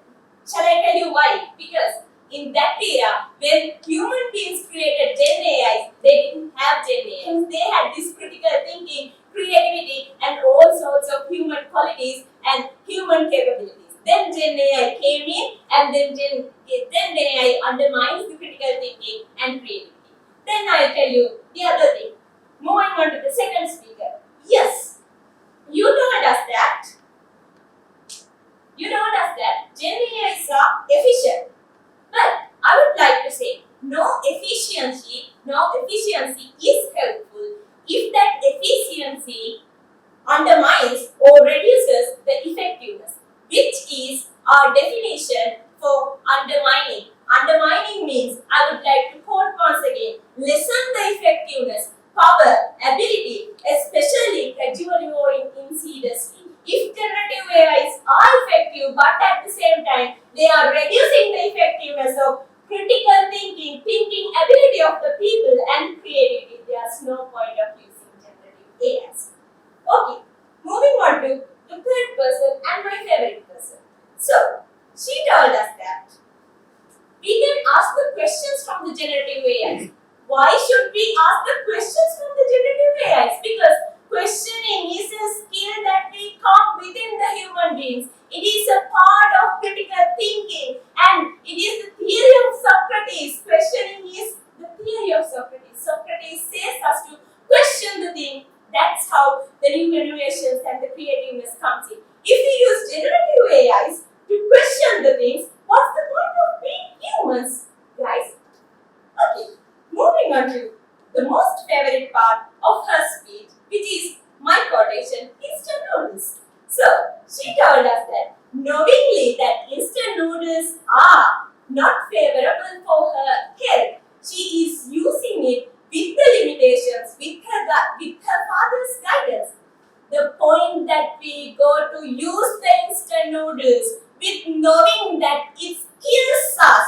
shall I tell you why? Because in that era, when human beings created Gen AIs, they didn't have Gen AIs. They had this critical thinking, creativity, and all sorts of human qualities and human capabilities. Then Gen AI came in, and then Gen AI undermines the critical thinking and creativity. Then I'll tell you the other thing. Moving on to the second speaker. Yes, you told us that Gen AIs are efficient. But I would like to say, no efficiency is helpful if that efficiency undermines or reduces the effectiveness, which is our definition for undermining. Undermining means, I would like to quote once again, lessen the effectiveness, power, ability, especially gradually or insidiously. If generative AIs are effective, but at the same time, they are reducing the effectiveness of critical thinking ability of the people and creativity, there's no point of using generative AIs. Okay, moving on to the third person and my favorite person. So, she told us think that's how the new innovations and the creativeness comes in. If we use generative AIs to question the things, what's the point of being humans, guys? Okay, moving on to the most favorite part of her speech, which is my quotation, instant noodles. So, she told us that knowingly that instant noodles are not favorable for her health, she is using it with the limitations, with her father's guidance. The point that we go to use the instant noodles with knowing that it kills us,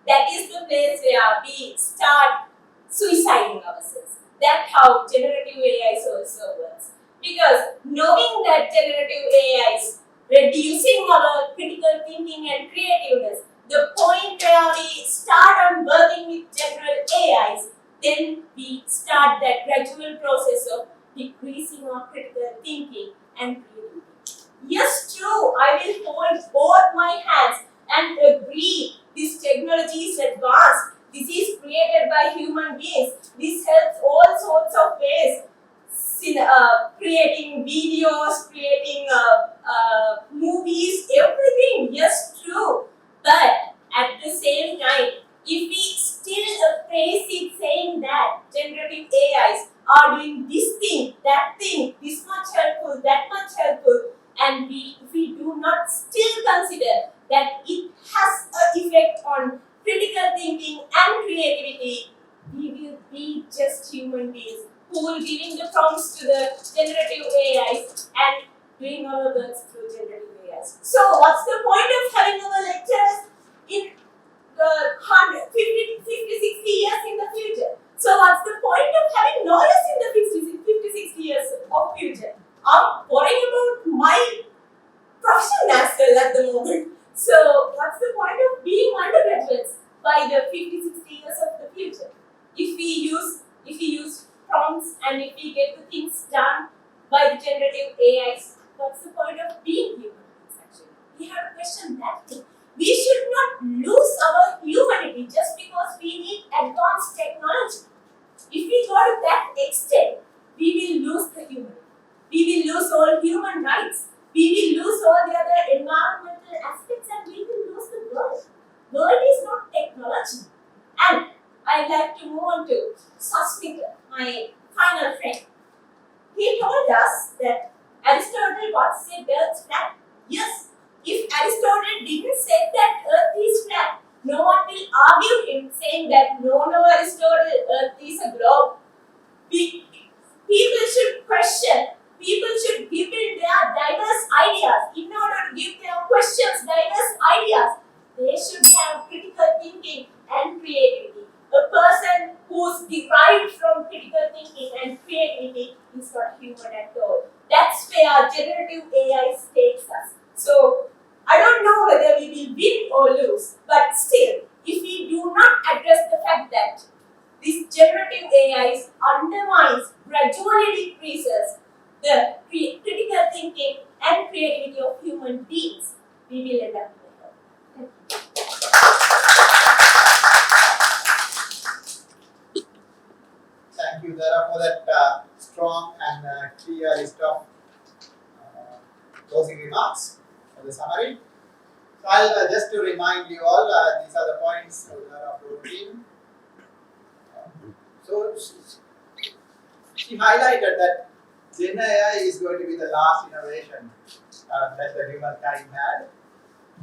that is the place where we start suiciding ourselves. That's how generative AI also works. Because knowing that generative AI is reducing our critical thinking and creativeness, the point where we start on working with general AIs, then we start that gradual process of decreasing our critical thinking and creativity. Yes, true, I will hold both my hands and agree this technology is advanced. This is created by human beings. This helps all sorts of ways. Creating videos, creating movies, everything. Yes, true. But at the same time, if we still praise it saying that generative AIs are doing this thing, that thing, this much helpful, that much helpful, and if we do not still consider that it has an effect on critical thinking and creativity, we will be just human beings who will giving the prompts to the generative AIs and doing our works through generative AIs. So what's the point of having our lectures in the 100, 50, 60 years in the future? So what's the point of having lawyers in the 50, 60 years of future? I'm worrying about my profession as well at the moment. So what's the point of being undergraduates by the 50, 60 years of the future? If we use prompts and if we get the things done by the generative AIs, what's the point of being human beings actually? We have to question that thing. We should not lose our humanity just because we need advanced technology. If we go to that extent, we will lose the humanity. We will lose all human rights. We will lose all the other environmental aspects and we will lose the world. World is not technology. And I'd like to move on to Sasmita, my final friend. He told us that Aristotle once said Earth's flat. Yes, if Aristotle didn't say that Earth is flat, no one will argue him saying that no, Aristotle, Earth is a globe. People should question. People should give in their diverse ideas. In order to give their questions diverse ideas, they should have critical thinking and creativity. A person who's derived from critical thinking and creativity is not human at all. That's where generative AI takes us. So, I don't know whether we will win or lose, but still, if we do not address the fact that this generative AI undermines, gradually decreases the critical thinking and creativity of human beings, we will end up in a Thank you, Dara, for that strong and clear list of closing remarks for the summary. So I'll just to remind you all, these are the points of the routine. So she highlighted that Gen AI is going to be the last innovation that the humankind had,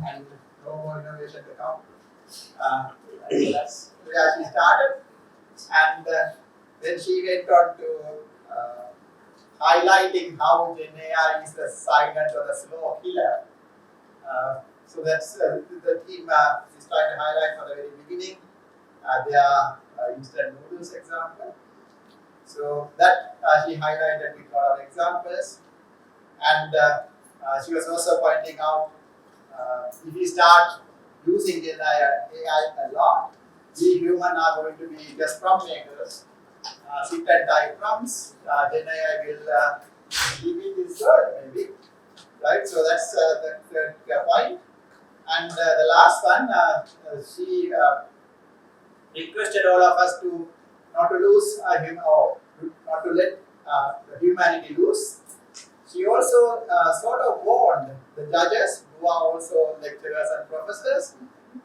and no more innovation to come. So that's where she started, and then she went on to highlighting how Gen AI is the silent or the slow killer. So that's the theme is trying to highlight from the very beginning. Their instant noodles example. So that she highlighted with a lot of examples, and she was also pointing out if we start using Gen AI a lot, we humans are going to be just prompt makers. Sit and type prompts. Gen AI will give me this word maybe, right? So that's the third point. And the last one, she requested all of us to not to lose him or not to let the humanity lose. She also sort of warned the judges, who are also lecturers and professors,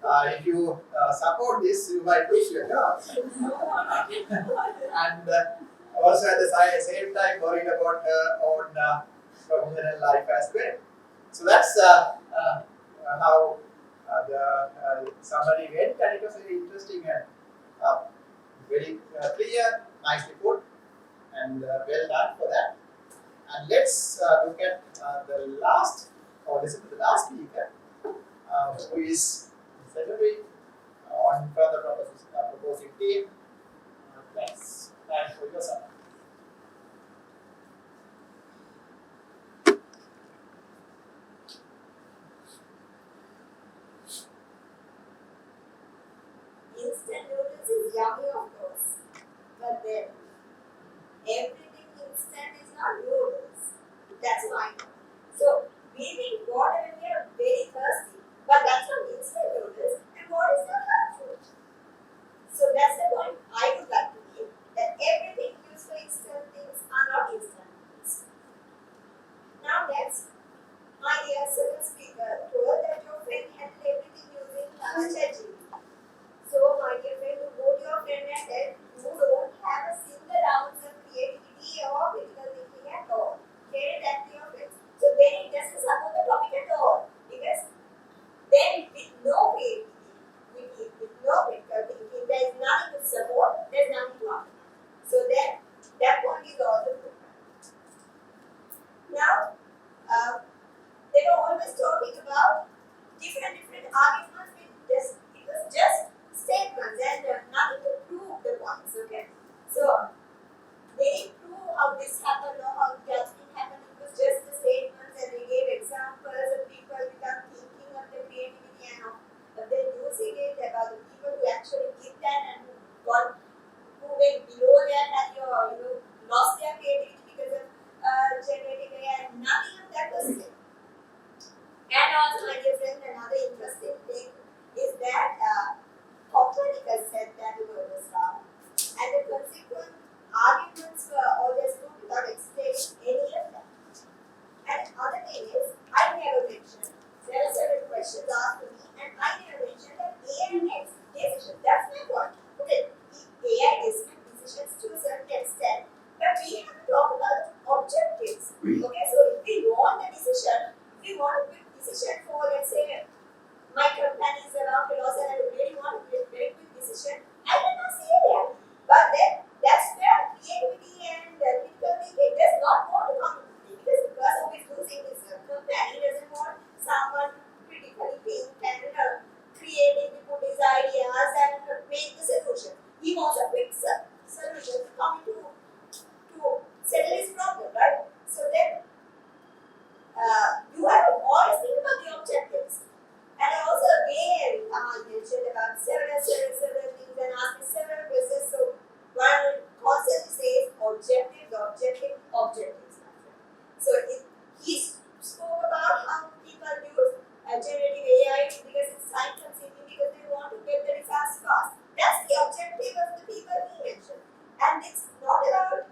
if you support this, you might lose your job. And also at the same time worried about her own professional life as well. So that's how the summary went, and it was very interesting and very clear, nicely put, and well done for that. And let's look at the last, or listen to the last speaker, who is secretary on further proposing team. Thanks. Thanks for your support. Instant noodles is yummy, of course, but then everything instant is not noodles. That's my point. So we drink water when we are very thirsty, but that's not instant noodles. And what is not helpful? So that's the point I would like to make, that everything used for instant things are not instant noodles. Now next, my dear second speaker told that your friend handled everything using ChatGPT. So, my dear friend, you go to your friend and tell you don't have a single ounce of creativity or critical thinking at all. Tell that to your friends. So, then it doesn't support the topic at all. Because then, with no creativity, with no critical thinking, there is nothing to support, there is nothing to argue. So, then that point is also good. Now, they were always talking about different arguments with just, it was just statements and nothing to prove the points, okay? So, they didn't prove how this happened or how that thing happened, it was just the statements, and they gave examples of people without thinking of the creativity and of them using it, about the people who actually did that and who went below that and lost their creativity because of generative AI, and nothing of that was said. And also, my dear friend, another interesting thing is that Copernicus said that the world was round, and the consequent arguments were always put without explaining any of that. And other thing is, I never mentioned, there are several questions asked to me, and I never mentioned that AI makes decisions. That's my point. Okay, AI does make decisions to a certain extent, but we have to talk about objectives. Okay, so if we want a decision, if we want a quick decision for, let's say, my company is around loss and I really want to make a very quick decision, I cannot say that. But then that's where creativity and critical thinking does not want to come into play, because the person who is losing his company doesn't want someone to critically think and creatively put his ideas and make the solution. He wants a quick solution to come to settle his problem, right? So then you have to always think about the objectives. And also again, mentioned about several things and asked several questions. So one constantly says objectives. So he spoke about how people use generative AI because it's time consuming, because they want to get the results fast. That's the objective of the people he mentioned. And it's not about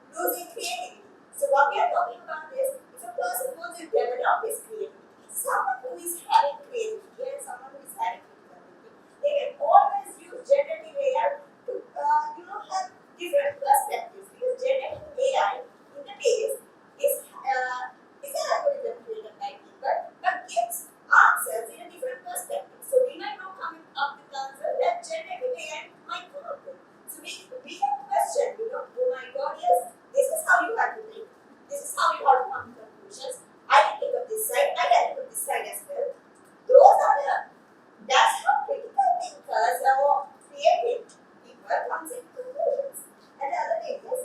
losing creativity. So what we are talking about is, if a person wants to develop his creativity, someone who is having creativity and someone who is having creativity, they can always use generative AI to have different perspectives, because generative AI in the base is an algorithm created by people but gives answers in a different perspective. So we might not come up with the answer that generative AI might come up with. So we can question, oh my God, yes, this is how you have to think. This is how you have to come to conclusions. I can think of this side, I can think of this side as well. That's how critical thinkers or creative people comes into conclusions. And the other thing is,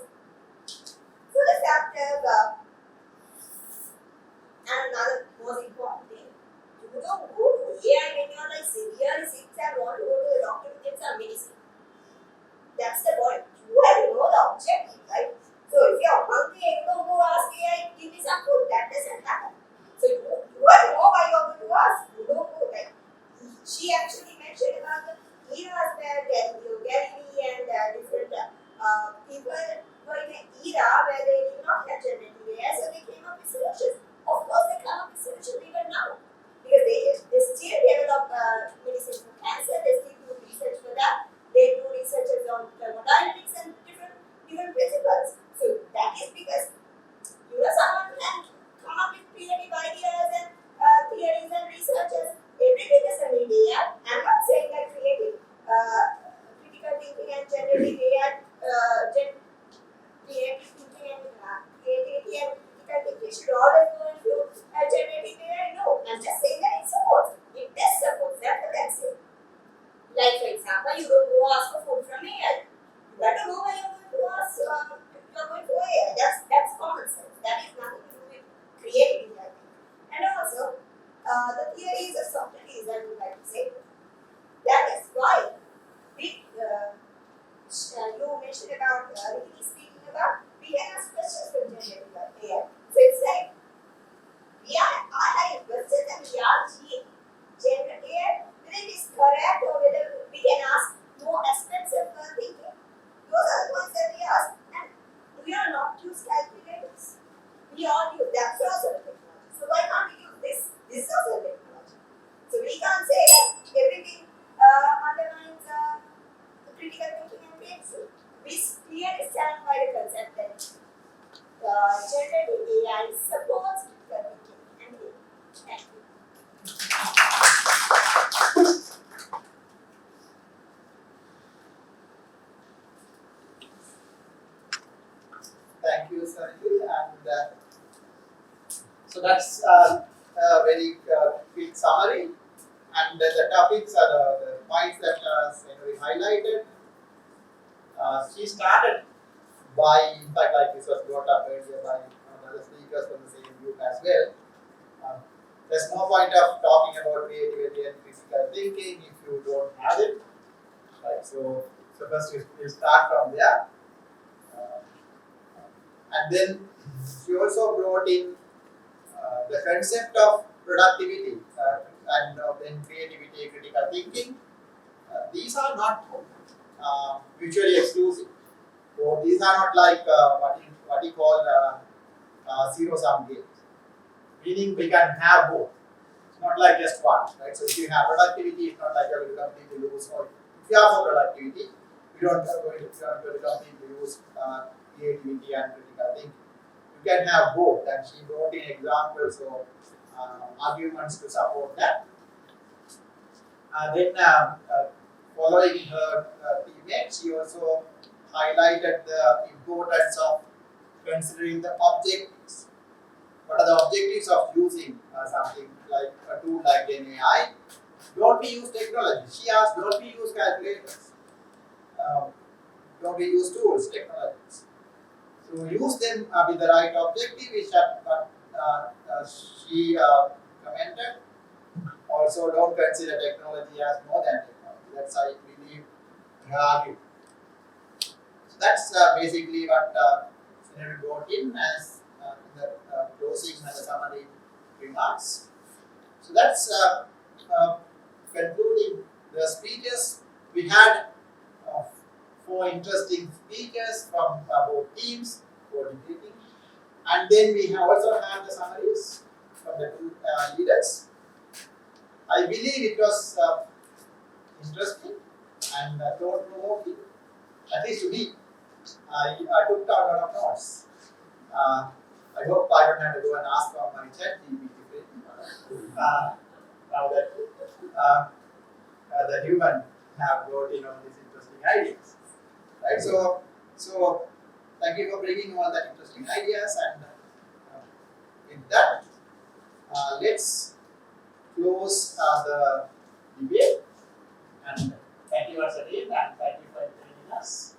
at generative AI, so they came up with solutions. Of course, they come up with solutions even now. Because they still develop medicines for cancer, they still do research for that. They do researches on thermodynamics and different principles. So that is because someone can come up with creative ideas and theories and researches. Everything is an AI. I'm not saying that creative, critical thinking and generative AI, creative thinking and creativity and critical thinking should always go into generative AI. No, I'm just saying that it supports. It does support. That's what I'm saying. Like for example, you don't go ask for food from AI. You got to know where you're going to ask. You're going to AI. That's common sense. That is nothing to do with creativity, I think. And also, the theories of Socrates, I would like to say, that is why we, you mentioned about Ricky speaking about, we can ask questions from generative AI. So it's like, I had a question and we asked generative AI whether it is correct or whether we can ask more aspects of thinking. Those are the ones that we ask. And we are not use calculators. We all use that's also a technology. So why can't we use this? This is also a technology. So we can't say that everything underlines critical thinking and creativity. We clearly stand by the concept that generative AI supports critical thinking and creativity. Thank you. Thank you, Sanjay. And so that's a very quick summary. And the topics are the points that Sanjay highlighted. She started by, in fact, like this was brought up earlier by other speakers from the same group as well. There's no point of talking about creativity and critical thinking if you don't have it. Right. So first we'll start from there. And then she also brought in the concept of productivity and then creativity, critical thinking. These are not mutually exclusive. So these are not like what you call zero-sum games. Meaning we can have both. It's not like just one, right? So if you have productivity, it's not like you're going to completely lose. Or if you have no productivity, you're not going to completely lose creativity and critical thinking. You can have both, and she brought in examples of arguments to support that. Then following her teammates, she also highlighted the importance of considering the objectives. What are the objectives of using something like a tool like GenAI? Don't we use technology? She asked, don't we use calculators? Don't we use tools, technologies? So use them with the right objective, which she commented. Also, don't consider technology as more than technology. That's, I believe, her argument. So that's basically what Senator brought in as in the closing and the summary remarks. So that's concluding the speeches. We had 4 interesting speakers from both teams for debating, and then we also have the summaries from the 2 leaders. I believe it was interesting and thought-provoking, at least to me. I took down a lot of notes. I hope I don't have to go and ask for my chat GPT now that the human have brought in all these interesting ideas. Right? So thank you for bringing all that interesting ideas, and with that, let's close the debate. And thank you once again, and thank you for joining us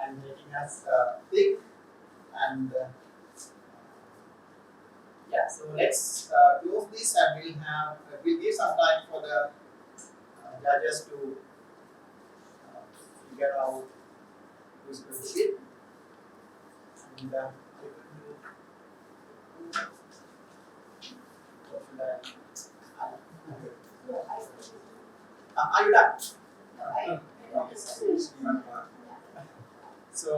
and making us think. And so let's close this, and we'll give some time for the judges to figure out who's going to win. And what should are you done? So,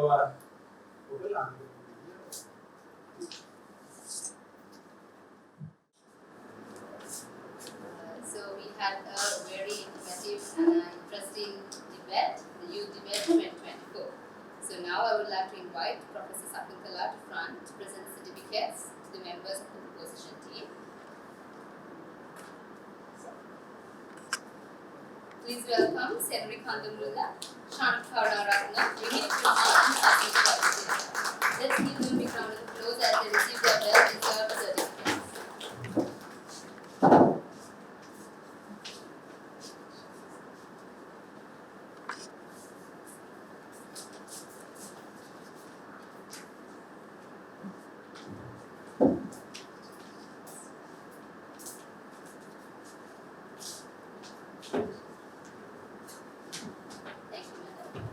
front to present the certificates to the members of the proposition team. Please welcome Senri Kandamulla, Shanti Karunaratna, Rini Kumar, and Sati Karunaratna. Let's give them a big round of applause as they receive their well-deserved certificates. Thank you, madam.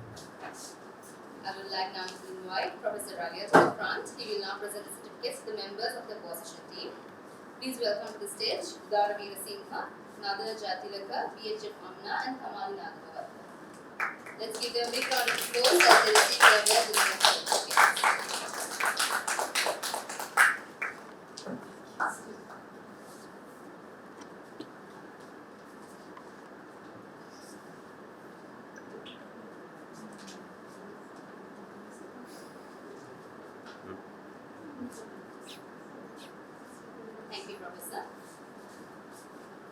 I would like now to invite Professor Raghia to the front. He will now present the certificates to the members of the opposition team. Please welcome to the stage Udara Veerasinghe, Nader Jatilaka, BHF Amna, and Kamali Nagavaratna. Let's give them a big round of applause as they receive their well-deserved certificates. Thank you, Professor.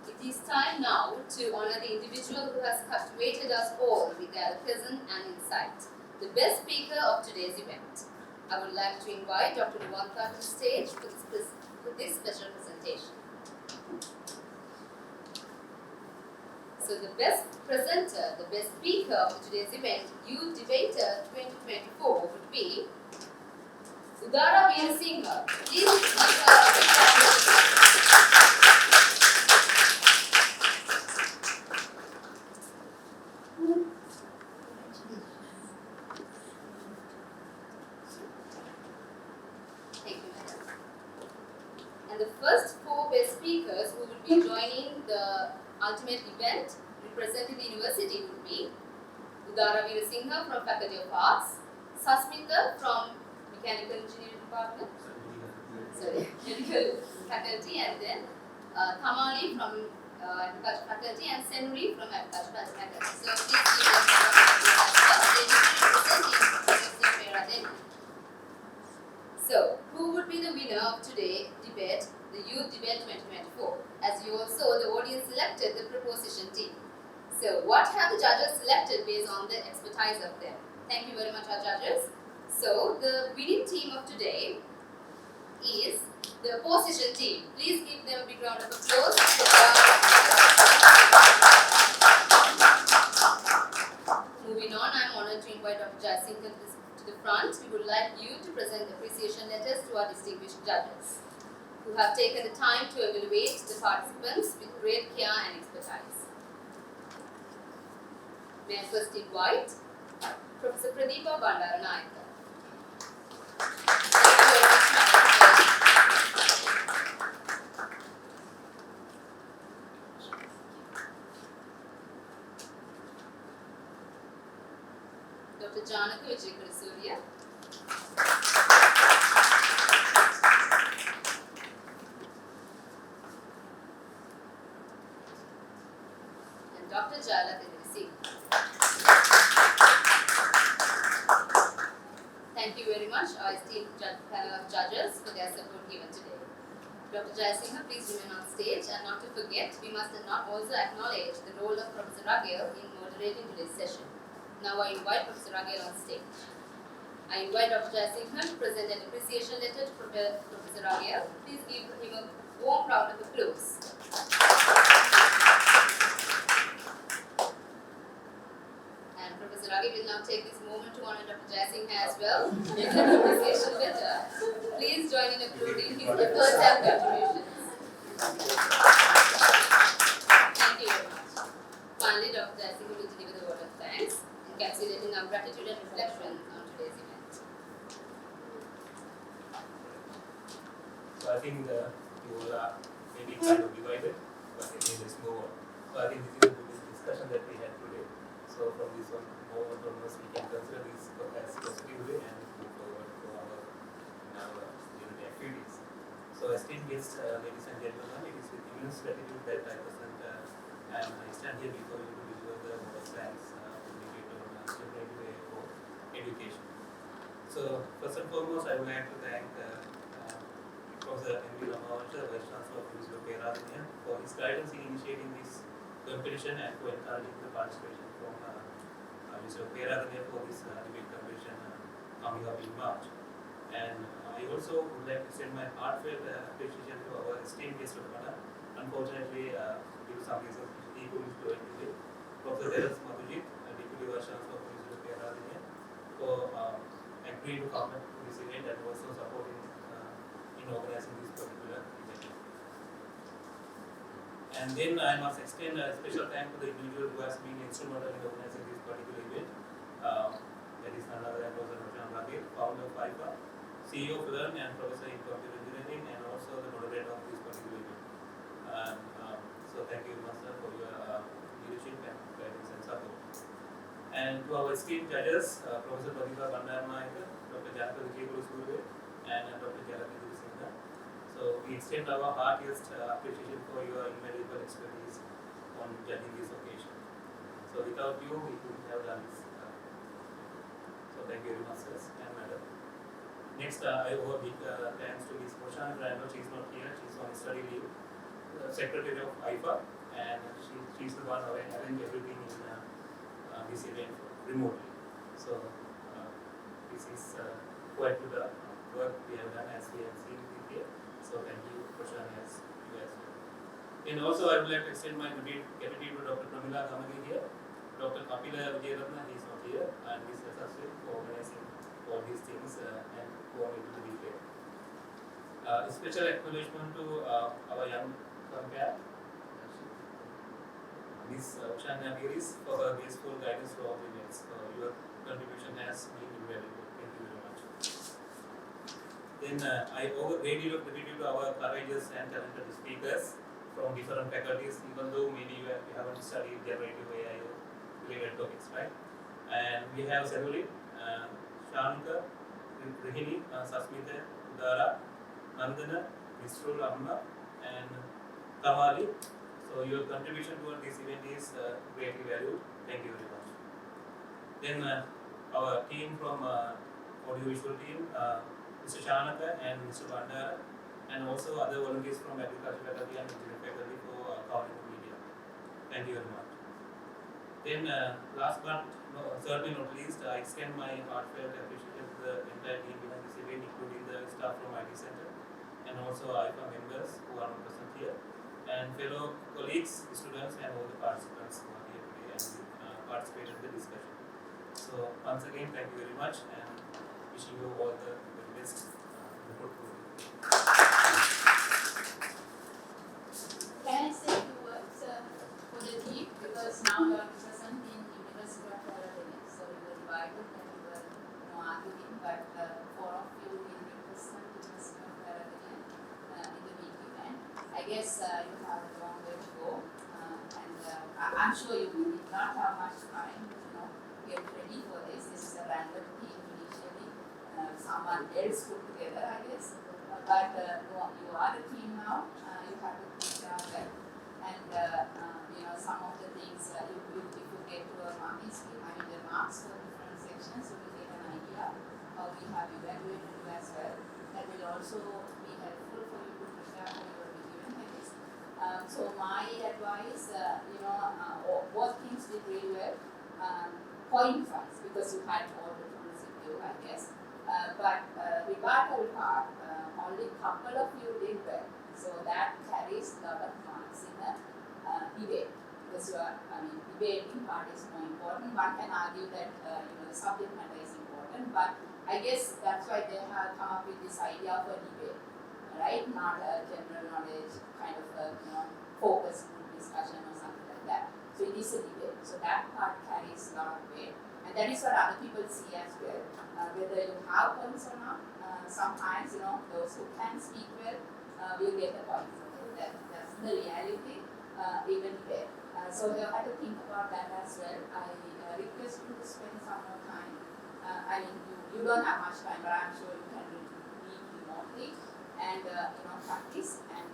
It is time now to honor the individual who has captivated us all with their eloquence and insight, the best speaker of today's event. I would like to invite Dr. Nuvanta to the stage for this special presentation. So the best presenter, the best speaker of today's event, Youth Debater 2024 would be Udara Veerasinghe. Please give her a big round of applause. Thank you, madam. And the first four best speakers who will be joining the ultimate event representing the university would be Udara Veerasinghe from Faculty of Arts, Sasmita from Mechanical Engineering Department, Medical Faculty, and then Kamali from Agriculture Faculty, and Senri from Agriculture Faculty. So please give them a round of applause. They will be representing Mera Delhi. So, who would be the winner of today's debate, the Youth Debate 2024? As you all saw, the audience selected the proposition team. So, what have the judges selected based on the expertise of them? Thank you very much, our judges. So, the winning team of today is the opposition team. Please give them a big round of applause. Moving on, I am honored to invite Dr. Jaisinghe to the front. We would like you to present appreciation letters to our distinguished judges who have taken the time to evaluate the participants with great care and expertise. May I first invite Professor Pradeepa Bandaranayake. Dr. Janaka Vijayakara. And Dr. Jala Singh. Thank you very much, our esteemed panel of judges, for their support given today. Dr. Jaisinghe, please remain on stage, and not to forget, we must not also acknowledge the role of Professor Raghia in moderating today's session. Now I invite Professor Raghia on stage. I invite Dr. Jaisinghe to present an appreciation letter to Professor Raghia. Please give him a warm round of applause. And Professor Raghia will now take this moment to honor Dr. Jaisinghe as well with an appreciation letter. Please join in applauding his efforts and contributions. Thank you very much. Finally, Dr. Jaisinghe will deliver the word of thanks, encapsulating our gratitude and reflection on today's event. So I think you all are maybe kind of divided, but anyway, let's move on. So I think this is a good discussion that we had today. So from this one moment onwards, we can consider this as positive way and move forward to our daily activities. So esteemed guests, ladies and gentlemen, it is with immense gratitude that I present and I stand here before you to deliver the word of thanks to debate on generative AI for education. So first and foremost, I would like to thank MD Ramavansha, Vice Chancellor of University of Peradeniya, for his guidance in initiating this competition and for encouraging the participation from University of Peradeniya for this debate competition coming up in March. And I also would like to send my heartfelt appreciation to our esteemed guest of honor. Unfortunately, due to some reasons, he couldn't join today. Professor Deras Madhujit, Deputy Vice Chancellor of University of Peradeniya, for agreeing to come to this event and also supporting in organizing this particular event. And then I must extend a special thanks to the individual who has been instrumental in organizing this particular event. That is none other than Professor Nurjan Raghib, founder of IFA, CEO of Learn and Professor in Computer Engineering, and also the moderator of this particular event. So thank you, Master, for your leadership and guidance and support. And to our esteemed judges, Professor Pratibha Bandaranaike, Dr. Janaka Vijayaguru and Dr. Jalapati Singha. So we extend our heartiest appreciation for your invaluable expertise on judging this occasion. So without you, we couldn't have done this. So thank you very much, sirs and madam. Next, I owe a big thanks to Ms. Moshan Randall. She is not here, she is on study leave. Secretary of IFA, and she is the one who arranged everything in this event remotely. So this is quite to the work we have done as we have seen it here. So thank you, Prashant, as you as well. And also I would like to extend my gratitude to Dr. Pramila Kamagi here, Dr. Kapila Vijayaratna, he is not here, and Ms. Saswin for organizing all these things and going into the detail. A special acknowledgement to our young compare, Ms. Ushana Giris, for her graceful guidance to all the events. Your contribution has been invaluable. Thank you very much. Then I owe a great deal of gratitude to our courageous and talented speakers from different faculties, even though maybe you haven't studied generative AI related topics, right? And we have Seruli, Shanika, Rihini, Sasmita, Udara, Nandana, Misrul Amma, and Kamali. So your contribution toward this event is greatly valued. Thank you very much. Then our team from audiovisual team, Mr. Shanaka and Mr. Bandara, and also other volunteers from agriculture faculty and engineering faculty for covering the media. Thank you very much. Then last but certainly not least, I extend my heartfelt appreciation to the entire team behind this event, including the staff from IT Center and also IFA members who are not present here, and fellow colleagues, students, and all the participants who are here today and participated in the discussion. So once again, thank you very much, and wishing you all the very best. Can I say a few words for the team? Because now you are present in University of Peradeniya, so you were divided and you were arguing, but four of you will be present in University of Peradeniya in the big event. I guess you have a long way to go, and I'm sure you did not have much time to get ready for this. This is a random team initially, someone else put together, I guess. But you are a team now. You have to keep down well, and some of the things if you get to a marking scheme, I mean the marks for different sections, you will get an idea how we have evaluated you as well. That will also be helpful for you to prepare for your given case. So my advice, both things did really well. Point wise, because you had all the tools with you, I guess. But rebuttal part, only a couple of you did well. So that carries a lot of marks in the debate. Because debating part is more important. One can argue that the subject matter is important, but I guess that's why they have come up with this idea of a debate, right? Not a general knowledge kind of focused group discussion or something like that. So it is a debate. So that part carries a lot of weight. And that is what other people see as well. Whether you have points or not, sometimes those who can speak well will get the points. Okay? That's the reality, even there. So you have to think about that as well. I request you to spend some more time. You don't have much time, but I'm sure you can meet remotely and practice and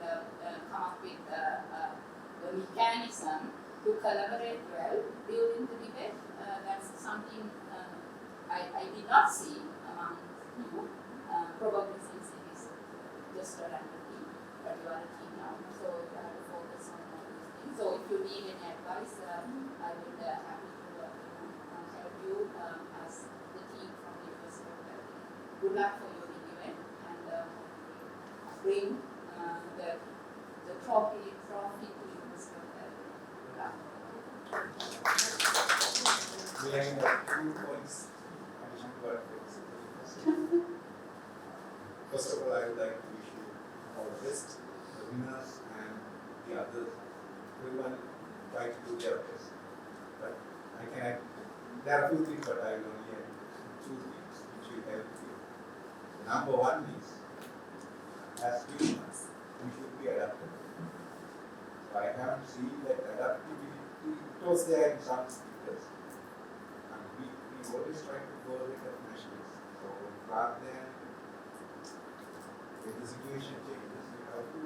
come up with the mechanism to collaborate well during the debate. That's something I did not see among you, probably since it is just a random need any advice, I would happy to help you as the team from the University of California. Good luck for your big event and bring the trophy to the University of California. Good luck. We have 2 points addition to our points. First of all, I would like to wish you all the best, the winners and the others. Everyone try to do their best. But there are 2 things, but I will only add 2 things which will help you. Number 1 is, as humans, we should be adaptable. So I haven't seen that adaptability, it was there in some speakers. And we always try to go with the measures. So rather than when the situation changes, you have to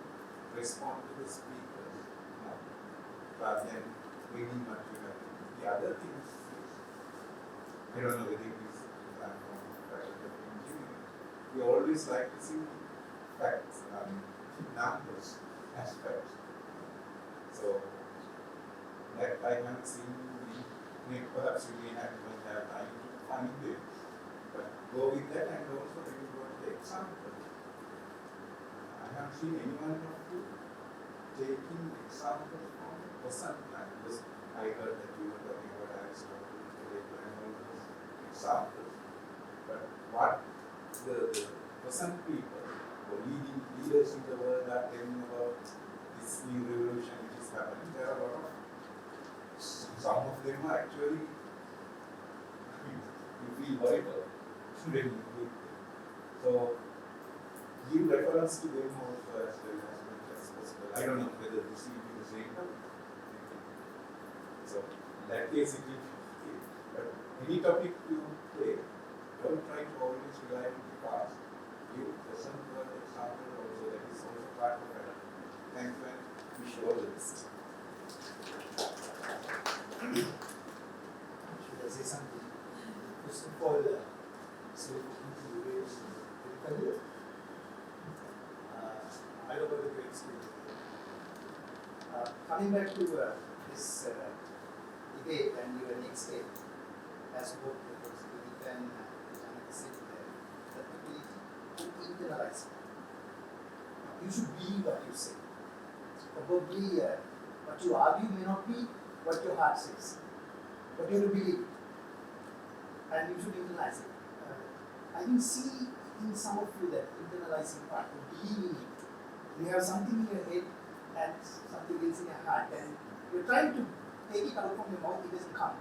respond to the speakers, rather than waiting what you have to do. The other thing is, I don't know whether it is from faculty of engineering, we always like to see facts, numbers as facts. So that I haven't seen, perhaps you may not have time to find it, but go with that and also when you go to the example. I haven't seen anyone of you taking examples from the present time, because I heard that you were talking about Aristotle and all those examples. But what the present people or leading leaders in the world are telling about this new revolution which is happening, there are a lot of, some of them are actually, you feel horrible when you read them. So give reference to them also as well as much as possible. I don't know whether this will be the same. So in that case it will be, but any topic you take, don't try to always rely on the past. Give present world example also, that is also part of it. Thank you and wish you all the best. Should I say something? First of all, so I don't know the great experience. Coming back to this debate and your next step, as both the Philip and Janet said, that ability to internalize. You should be what you say. Probably what you argue may not be what your heart says, but you have to believe it, and you should internalize it. I can see in some of you that internalizing part, believing it. You have something in your head and something else in your heart, and you're trying to take it out from your mouth, it doesn't come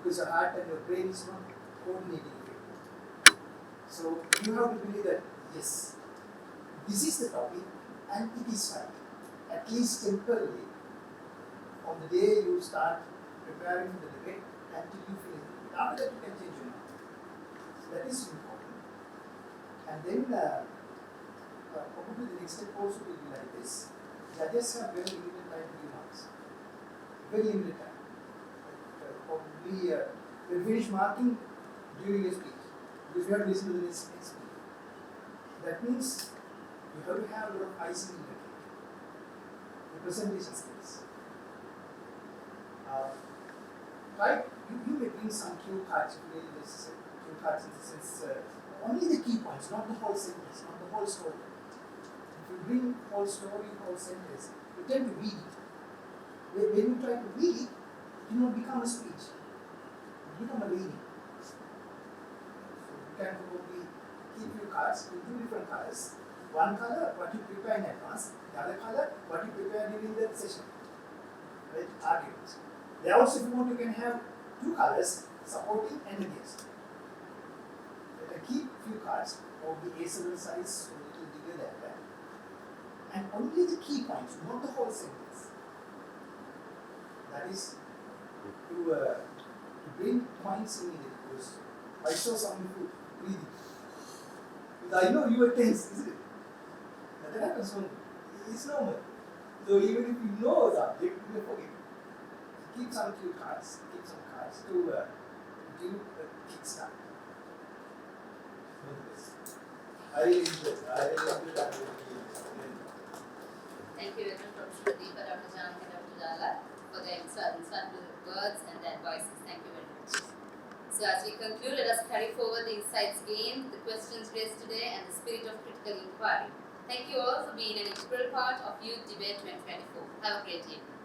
because your heart and your brain is not coordinating it. So you have to believe that yes, this is the topic and it is right, at least temporarily, on the day you start preparing for the debate until you finish it. After that you can change your mind. So that is important. And then probably the next step also will be like this. Judges have very limited time to give marks. Very limited time. Probably they'll finish marking during your speech, because you have to listen to the next speech. That means you have to have a lot of icing in your cake. The presentation skills. Right? You may bring some cue cards, cue cards in the sense, only the key points, not the whole sentence, not the whole story. If you bring whole story, whole sentence, you tend to read it. When you try to read it, it will not become a speech. It will become a reading. So you can probably keep your cards in 2 different colors. One color, what you prepare in advance. The other color, what you prepare during the session. Right? Arguments. There also, if you want, you can have 2 colors, supporting and against. Keep few cards of the A7 size, so a little bigger than that. And only the key points, not the whole sentence. That is to bring points in it. Because I saw some people breathing. Because I know you are tense, isn't it? And that happens when it's normal. So even if you know the subject, you may forget. Keep some cue cards, keep some cards to give a kickstart. I really enjoyed that. Thank you very much, Dr. Sudeep, Dr. Janaki, Dr. Dala, for their insightful words and advices. Thank you very much. So as we conclude, let us carry forward the insights gained, the questions raised today, and the spirit of critical inquiry. Thank you all for being an integral part of Youth Debate 2024. Have a great evening.